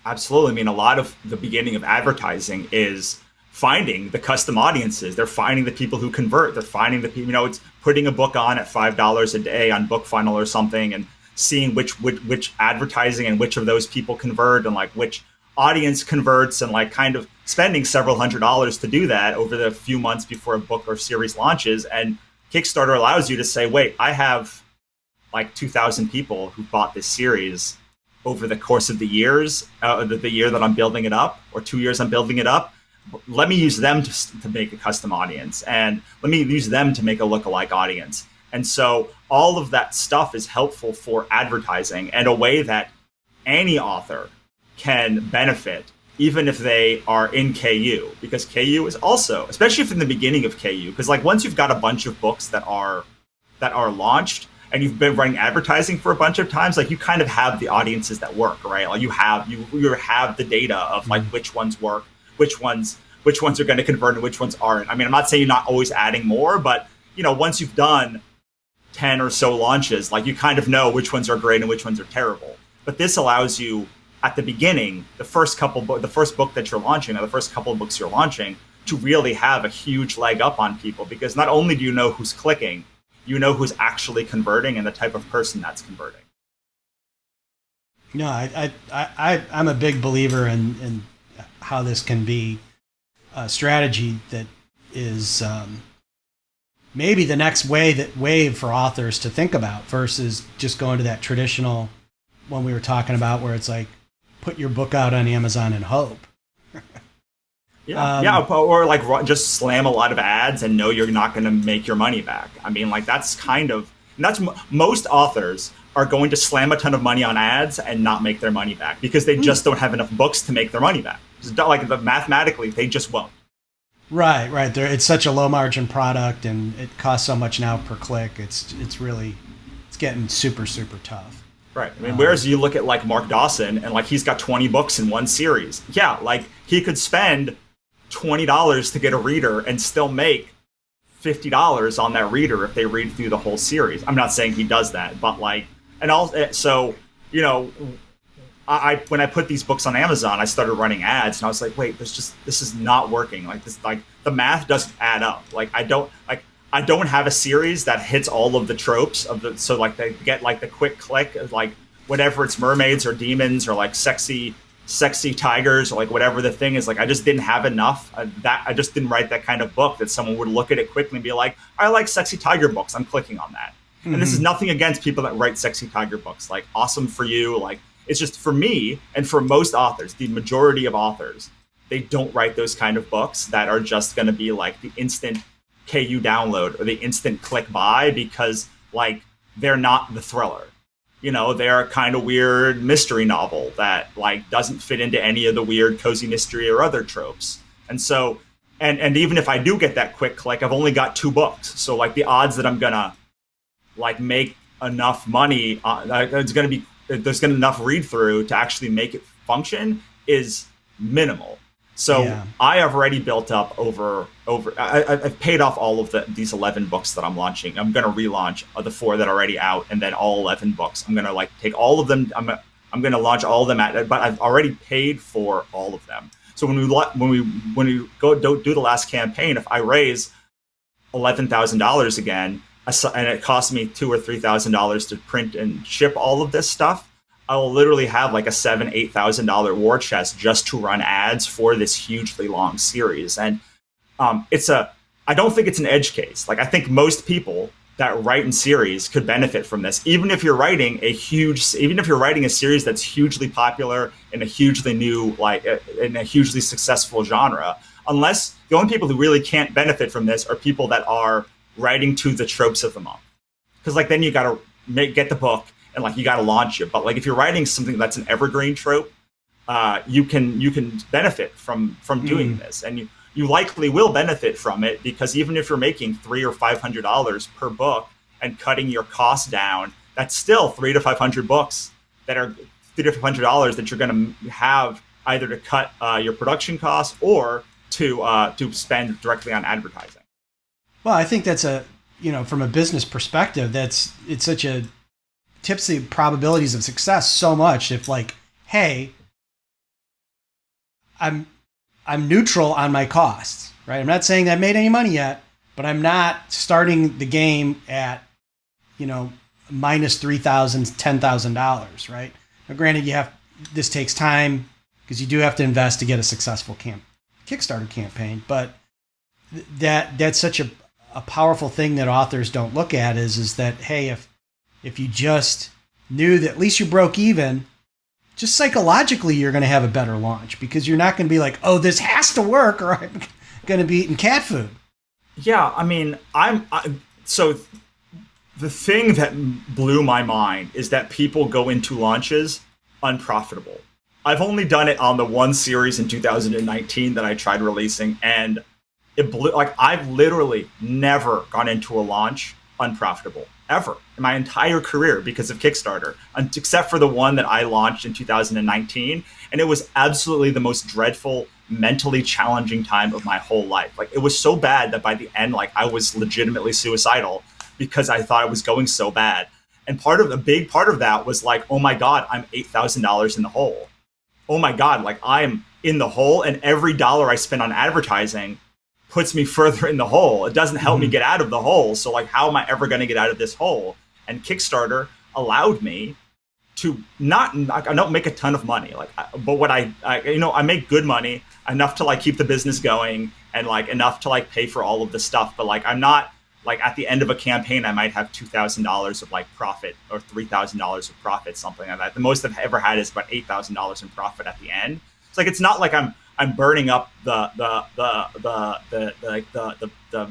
Absolutely. I mean, a lot of the beginning of advertising is finding the custom audiences. They're finding the people who convert. They're finding the people, it's putting a book on at $5 a day on BookFunnel or something, and seeing which advertising and which of those people convert, and like which audience converts, and like kind of spending several $100s to do that over the few months before a book or series launches. And Kickstarter allows you to say, wait, I have like 2,000 people who bought this series over the course of the years, the year that I'm building it up, or 2 years I'm building it up. Let me use them to make a custom audience, and let me use them to make a lookalike audience. And so all of that stuff is helpful for advertising, and a way that any author can benefit, even if they are in KU, because KU is also, especially if in the beginning of KU, because like once you've got a bunch of books that are launched, and you've been running advertising for a bunch of times, like you kind of have the audiences that work, right? Like you have the data of like which ones work, which ones are going to convert, and which ones aren't. I mean, I'm not saying you're not always adding more, but once you've done 10 or so launches, like you kind of know which ones are great and which ones are terrible. But this allows you at the beginning, the first book that you're launching, or the first couple of books you're launching, to really have a huge leg up on people, because not only do you know who's clicking, you know who's actually converting and the type of person that's converting. No, I'm a big believer in how this can be a strategy that is maybe the next wave for authors to think about, versus just going to that traditional one we were talking about, where it's like, put your book out on Amazon and hope. Or like just slam a lot of ads and know you're not going to make your money back. I mean, like most authors are going to slam a ton of money on ads and not make their money back, because they just don't have enough books to make their money back. It's not like mathematically, they just won't. Right. It's such a low margin product, and it costs so much now per click. It's getting super, super tough. Right. I mean, whereas you look at like Mark Dawson, and like he's got 20 books in one series. Yeah, like he could spend $20 to get a reader and still make $50 on that reader if they read through the whole series. I'm not saying he does that, but like, and also, so, when I put these books on Amazon, I started running ads, and I was like, wait, this is not working. Like this, like the math doesn't add up. Like I don't have a series that hits all of the tropes so like they get like the quick click of like whatever, it's mermaids or demons or like sexy tigers, or like whatever the thing is. Like I just didn't have enough that I just didn't write that kind of book that someone would look at it quickly and be like, I like sexy tiger books, I'm clicking on that. Mm-hmm. And this is nothing against people that write sexy tiger books. Like, awesome for you. Like, it's just for me and for most authors, the majority of authors, they don't write those kind of books that are just going to be like the instant KU download or the instant click buy, because like they're not the thriller. You know, they're a kind of weird mystery novel that like doesn't fit into any of the weird cozy mystery or other tropes. And so, and even if I do get that quick click, I've only got 2 books. So like the odds that I'm gonna like make enough money, there's gonna enough read through to actually make it function is minimal. So I have already built up I've paid off all of these 11 books that I'm launching. I'm going to relaunch the 4 that are already out, and then all 11 books. I'm going to like take all of them. I'm going to launch all of them but I've already paid for all of them. So when we go do the last campaign, if I raise $11,000 again, and it costs me $2,000 or $3,000 to print and ship all of this stuff, I will literally have like a $7,000-$8,000 war chest just to run ads for this hugely long series. And I don't think it's an edge case. Like I think most people that write in series could benefit from this, even if you're writing a series that's hugely popular in a hugely new, like in a hugely successful genre. Unless the only people who really can't benefit from this are people that are writing to the tropes of the month, because like then you got to get the book. And like you got to launch it, but like if you're writing something that's an evergreen trope, you can benefit from doing this, and you likely will benefit from it, because even if you're making $300 or $500 per book and cutting your costs down, that's still $300 to $500 books that are $300 to $500 that you're going to have either to cut your production costs or to spend directly on advertising. Well, I think that's from a business perspective, it's such a tips the probabilities of success so much. If like, hey, I'm neutral on my costs, right? I'm not saying that I made any money yet, but I'm not starting the game at, minus $3,000, $10,000, right? Now, granted, this takes time because you do have to invest to get a successful Kickstarter campaign, but that's such a powerful thing that authors don't look at is that, hey, if you just knew that at least you broke even, just psychologically, you're going to have a better launch, because you're not going to be like, oh, this has to work or I'm going to be eating cat food. Yeah. I mean, so the thing that blew my mind is that people go into launches unprofitable. I've only done it on the one series in 2019 that I tried releasing, and it blew, like I've literally never gone into a launch unprofitable ever in my entire career because of Kickstarter, except for the one that I launched in 2019. And it was absolutely the most dreadful, mentally challenging time of my whole life. Like it was so bad that by the end, like I was legitimately suicidal because I thought it was going so bad. And a big part of that was like, oh my God, I'm $8,000 in the hole. Oh my God, like I'm in the hole, and every dollar I spend on advertising puts me further in the hole. It doesn't help me get out of the hole. So like, how am I ever going to get out of this hole? And Kickstarter allowed me to I don't make a ton of money, but what I make good money, enough to like keep the business going, and like enough to like pay for all of the stuff. But like, I'm not like at the end of a campaign, I might have $2,000 of like profit or $3,000 of profit, something like that. The most I've ever had is about $8,000 in profit at the end. It's like, it's not like I'm burning up the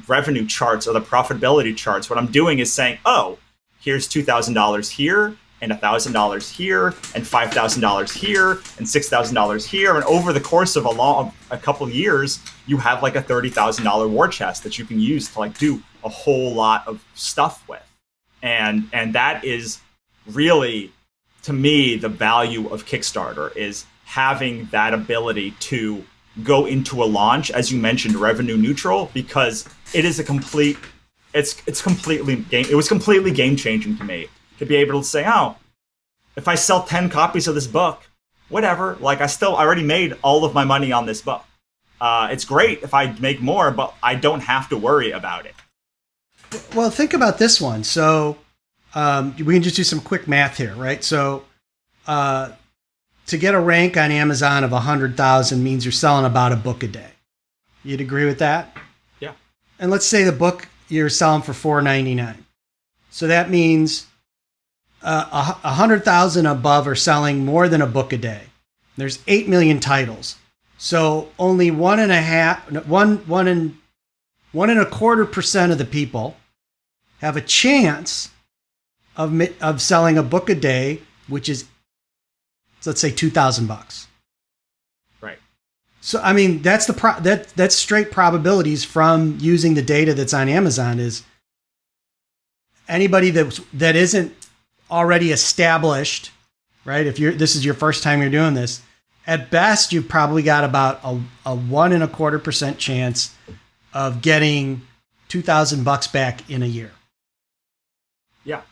revenue charts or the profitability charts. What I'm doing is saying, oh, here's $2,000 here, and $1,000 here, and $5,000 here, and $6,000 here, and over the course of a couple of years, you have like a $30,000 war chest that you can use to like do a whole lot of stuff with, and that is really, to me, the value of Kickstarter is having that ability to go into a launch, as you mentioned, revenue neutral, because it is it was completely game changing to me to be able to say, oh, if I sell 10 copies of this book, whatever, like I already made all of my money on this book. It's great if I make more, but I don't have to worry about it. Well, think about this one. So we can just do some quick math here, right? So to get a rank on Amazon of 100,000 means you're selling about a book a day. You'd agree with that? Yeah. And let's say the book you're selling for $4.99. So that means 100,000 above are selling more than a book a day. There's 8 million titles. So only 1.25% of the people have a chance of selling a book a day, which is, let's say, $2,000. Right. So I mean, that's that's straight probabilities from using the data that's on Amazon. Is anybody that isn't already established, right? If this is your first time you're doing this, at best you've probably got about a 1.25% chance of getting $2,000 back in a year.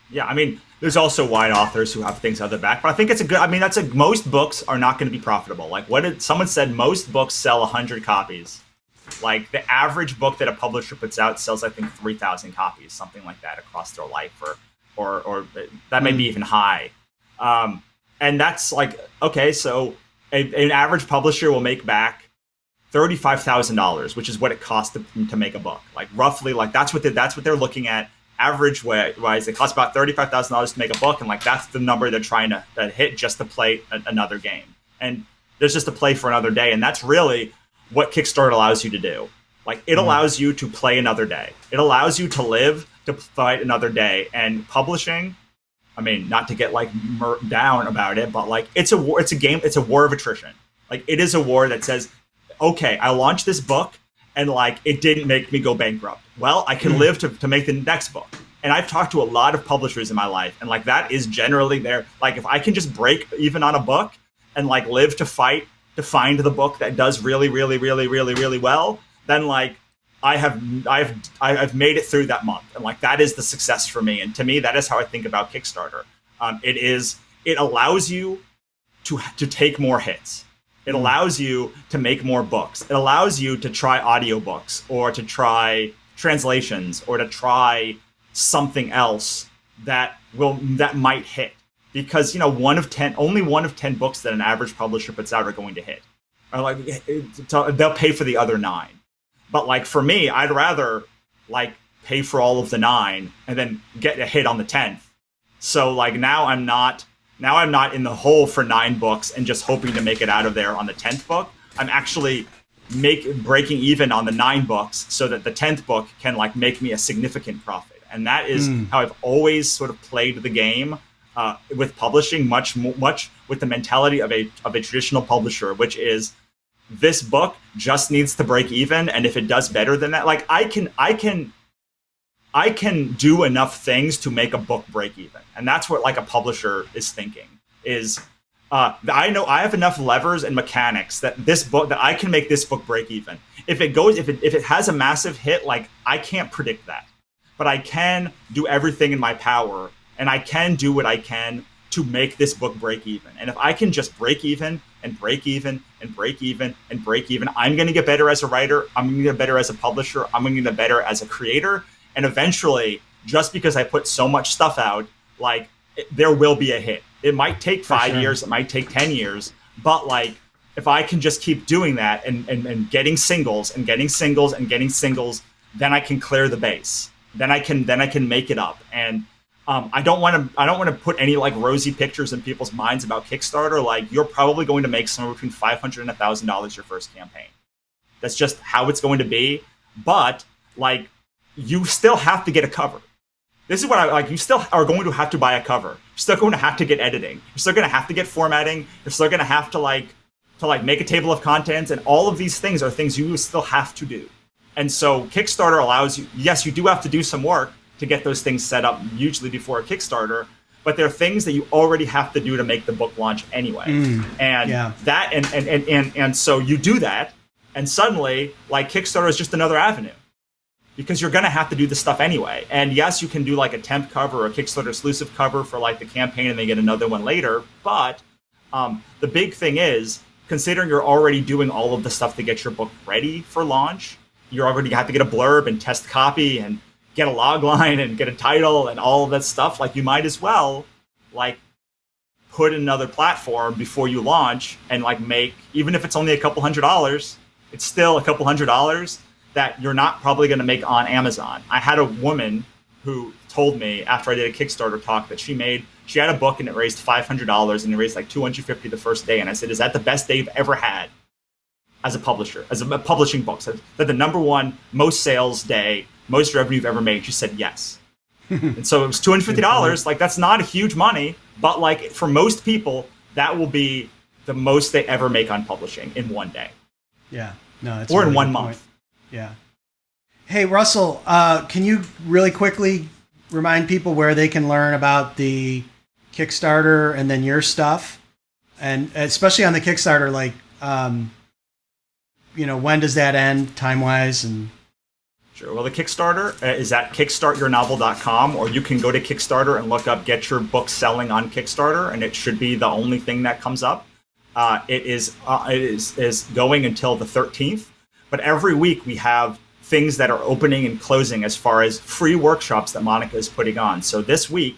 Yeah. I mean, there's also wide authors who have things on their back, but I think it's a good. I mean, most books are not going to be profitable. Like someone said, most books sell 100 copies. Like the average book that a publisher puts out sells, I think, 3,000 copies, something like that, across their life, or that may be even high. And that's like, okay, so an average publisher will make back $35,000, which is what it costs to make a book. Like roughly, like that's what they're looking at. Average wise, it costs about $35,000 to make a book, and like that's the number they're trying to hit just to play another game. And there's just a play for another day, and that's really what Kickstarter allows you to do. Like it allows you to play another day. It allows you to live to fight another day. And publishing, I mean, not to get like down about it, but like it's a war. It's a game. It's a war of attrition. Like it is a war that says, okay, I launched this book, and like it didn't make me go bankrupt. Well, I can live to make the next book. And I've talked to a lot of publishers in my life, and like that is generally there. Like if I can just break even on a book and like live to fight to find the book that does really, really, really, really, really well, then like I've made it through that month, and like that is the success for me. And to me, that is how I think about Kickstarter. It allows you to take more hits. It allows you to make more books. It allows you to try audiobooks, or to try translations, or to try something else that might hit. Because only one of 10 books that an average publisher puts out are going to hit. Or like they'll pay for the other 9. But like for me, I'd rather like pay for all of the 9 and then get a hit on the 10th. So like now I'm not in the hole for 9 books and just hoping to make it out of there on the 10th book. I'm actually breaking even on the 9 books so that the 10th book can like make me a significant profit. And that is how I've always sort of played the game with publishing, much with the mentality of a traditional publisher, which is this book just needs to break even. And if it does better than that, like I can do enough things to make a book break even. And that's what like a publisher is thinking is, I know I have enough levers and mechanics that I can make this book break even. If it has a massive hit, like I can't predict that, but I can do everything in my power, and I can do what I can to make this book break even. And if I can just break even and break even and break even and break even, I'm going to get better as a writer. I'm going to get better as a publisher. I'm going to get better as a creator. And eventually, just because I put so much stuff out, like there will be a hit. It might take 5 years, it might take 10 years, but like if I can just keep doing that and getting singles and getting singles and getting singles, then I can clear the base. Then I can make it up. And I don't want to put any like rosy pictures in people's minds about Kickstarter. Like you're probably going to make somewhere between $500 and $1,000 your first campaign. That's just how it's going to be. But like you still have to get a cover. This is what I like. You still are going to have to buy a cover. You're still going to have to get editing. You're still going to have to get formatting. You're still going to have to make a table of contents, and all of these things are things you still have to do. And so Kickstarter allows you. Yes, you do have to do some work to get those things set up, usually before a Kickstarter. But there are things that you already have to do to make the book launch anyway. And so you do that, and suddenly, like Kickstarter is just another avenue. Because you're going to have to do this stuff anyway. And yes, you can do like a temp cover or a Kickstarter exclusive cover for like the campaign and then get another one later. But the big thing is, considering you're already doing all of the stuff to get your book ready for launch, you're already have to get a blurb and test copy and get a log line and get a title and all of that stuff. Like you might as well like put in another platform before you launch and like make, even if it's only a couple $100, it's still a couple $100 that you're not probably going to make on Amazon. I had a woman who told me after I did a Kickstarter talk that she had a book and it raised $500 and it raised like $250 the first day. And I said, is that the best day you've ever had? as a publisher, as a publishing books, that the number one most sales day, most revenue you've ever made? She said yes. And so it was $250. Like, that's not a huge money, but like for most people, that will be the most they ever make on publishing in one day. Yeah. No, it's or in 1 month. Yeah. Hey, Russell, can you really quickly remind people where they can learn about the Kickstarter and then your stuff? And especially on the Kickstarter, like, when does that end time-wise? And Sure. Well, the Kickstarter is at kickstartyournovel.com, or you can go to Kickstarter and look up "Get Your Book Selling on Kickstarter," and it should be the only thing that comes up. It is going until the 13th, but every week we have things that are opening and closing as far as free workshops that Monica is putting on. So this week,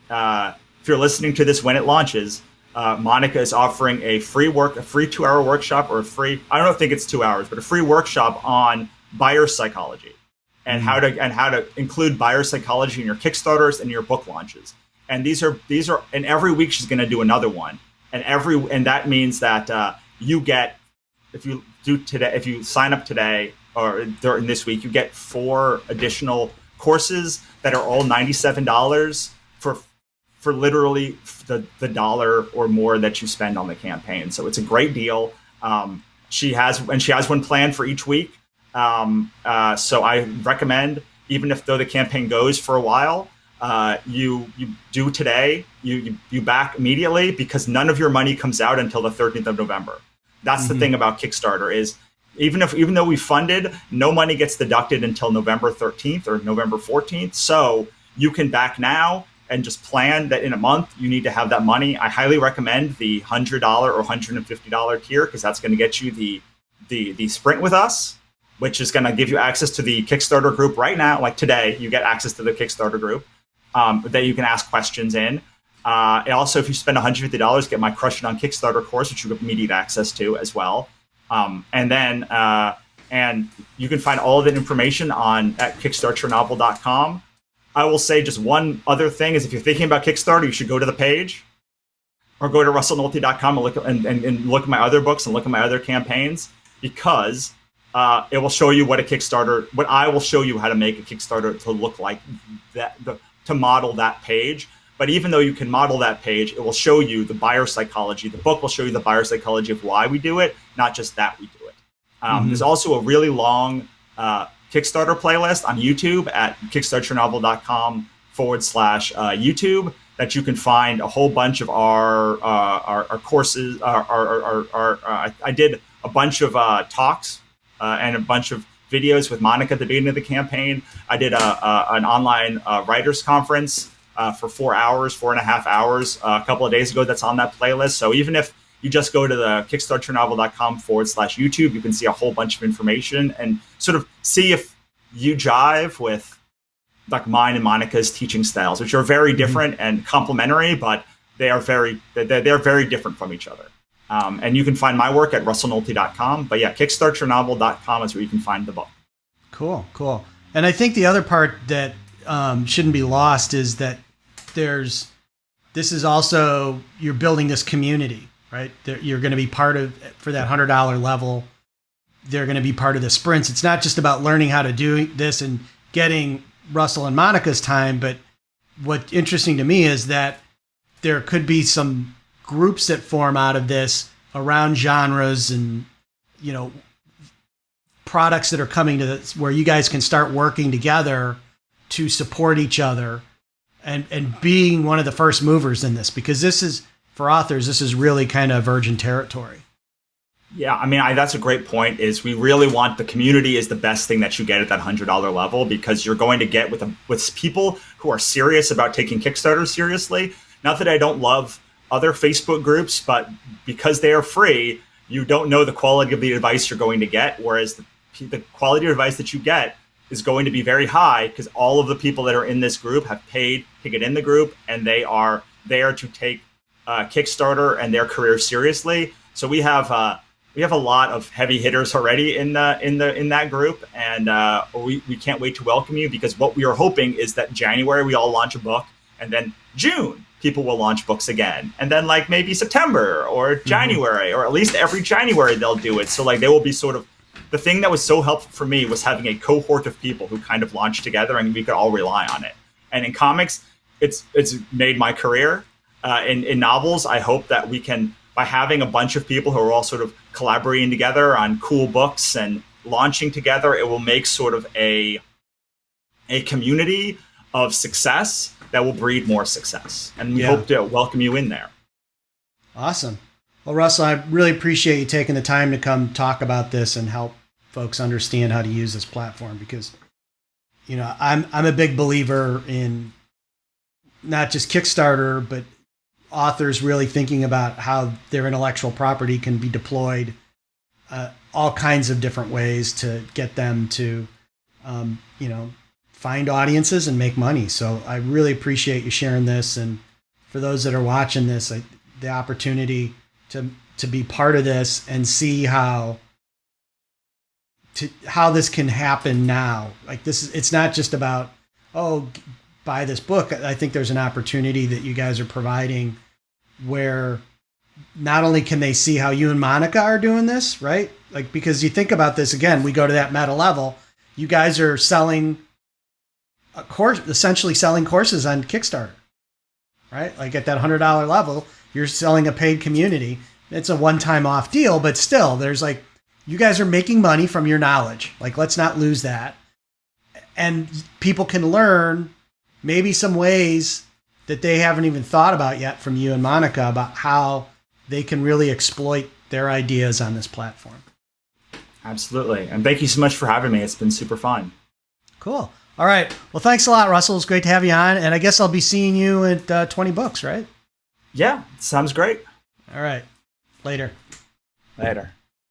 if you're listening to this when it launches, Monica is offering a free 2-hour workshop, or I don't think it's 2 hours, but a free workshop on buyer psychology and how to include buyer psychology in your Kickstarters and your book launches. And these are and every week she's going to do another one. And that means that you get, if you sign up today or during this week, you get 4 additional courses that are all $97 for literally the dollar or more that you spend on the campaign. So it's a great deal. She has one planned for each week. So I recommend, even though the campaign goes for a while, you do today, you back immediately, because none of your money comes out until the 13th of November. That's the thing about Kickstarter is even though we funded, no money gets deducted until November 13th or November 14th. So you can back now and just plan that in a month you need to have that money. I highly recommend the $100 or $150 tier, because that's going to get you the sprint with us, which is going to give you access to the Kickstarter group right now. Like today, you get access to the Kickstarter group that you can ask questions in. Also, if you spend $150, get my Crush It on Kickstarter course, which you have immediate access to as well. And you can find all of the information at kickstartyournovel.com. I will say just one other thing is, if you're thinking about Kickstarter, you should go to the page or go to russellnohelty.com and look at my other books and look at my other campaigns, because it will show you what I will show you how to make a Kickstarter to look like that, to model that page. But even though you can model that page, it will show you the buyer psychology. The book will show you the buyer psychology of why we do it, not just that we do it. There's also a really long Kickstarter playlist on YouTube at kickstartyournovel.com/YouTube that you can find a whole bunch of our courses. I did a bunch of talks and a bunch of videos with Monica at the beginning of the campaign. I did an online writers conference for 4.5 hours a couple of days ago. That's on that playlist. So even if you just go to the kickstartyournovel.com/YouTube, you can see a whole bunch of information and sort of see if you jive with like mine and Monica's teaching styles, which are very different and complementary, but they're very different from each other. And you can find my work at russellnohelty.com. But yeah, kickstartyournovel.com is where you can find the book. Cool. And I think the other part that shouldn't be lost is that this is also, you're building this community, right? You're going to be part of, for that $100 level, they're going to be part of the sprints. It's not just about learning how to do this and getting Russell and Monica's time, but what's interesting to me is that there could be some groups that form out of this around genres and, products that are coming to this, where you guys can start working together to support each other and being one of the first movers in this, because this is, for authors, this is really kind of virgin territory. Yeah, I mean, that's a great point. Is we really want the community is the best thing that you get at that $100 level, because you're going to get with people who are serious about taking Kickstarter seriously. Not that I don't love other Facebook groups, but because they are free, you don't know the quality of the advice you're going to get. Whereas the quality of advice that you get is going to be very high, because all of the people that are in this group have paid to get in the group, and they are there to take Kickstarter and their career seriously. So we have a lot of heavy hitters already in that group, and we can't wait to welcome you, because what we are hoping is that January we all launch a book, and then June, people will launch books again. And then like maybe September or January, or at least every January they'll do it. So like they will be sort of, the thing that was so helpful for me was having a cohort of people who kind of launched together and we could all rely on it. And in comics, it's made my career. In novels, I hope that we can, by having a bunch of people who are all sort of collaborating together on cool books and launching together, it will make sort of a community of success that will breed more success. And we hope to welcome you in there. Awesome. Well, Russell, I really appreciate you taking the time to come talk about this and help folks understand how to use this platform, because, you know, I'm a big believer in not just Kickstarter, but authors really thinking about how their intellectual property can be deployed all kinds of different ways to get them to, you know, find audiences and make money. So I really appreciate you sharing this. And for those that are watching this, the opportunity to be part of this and see how this can happen now. Like it's not just about, oh, buy this book. I think there's an opportunity that you guys are providing where not only can they see how you and Monica are doing this, right? Like, because you think about this again, we go to that meta level. You guys are selling a course, essentially selling courses on Kickstarter, right? Like at that $100 level, you're selling a paid community. It's a one-time off deal, but still there's like, you guys are making money from your knowledge. Like, let's not lose that. And people can learn maybe some ways that they haven't even thought about yet from you and Monica about how they can really exploit their ideas on this platform. Absolutely. And thank you so much for having me. It's been super fun. Cool. All right. Well, thanks a lot, Russell. It's great to have you on. And I guess I'll be seeing you at 20 books, right? Yeah, sounds great. All right. Later. Later.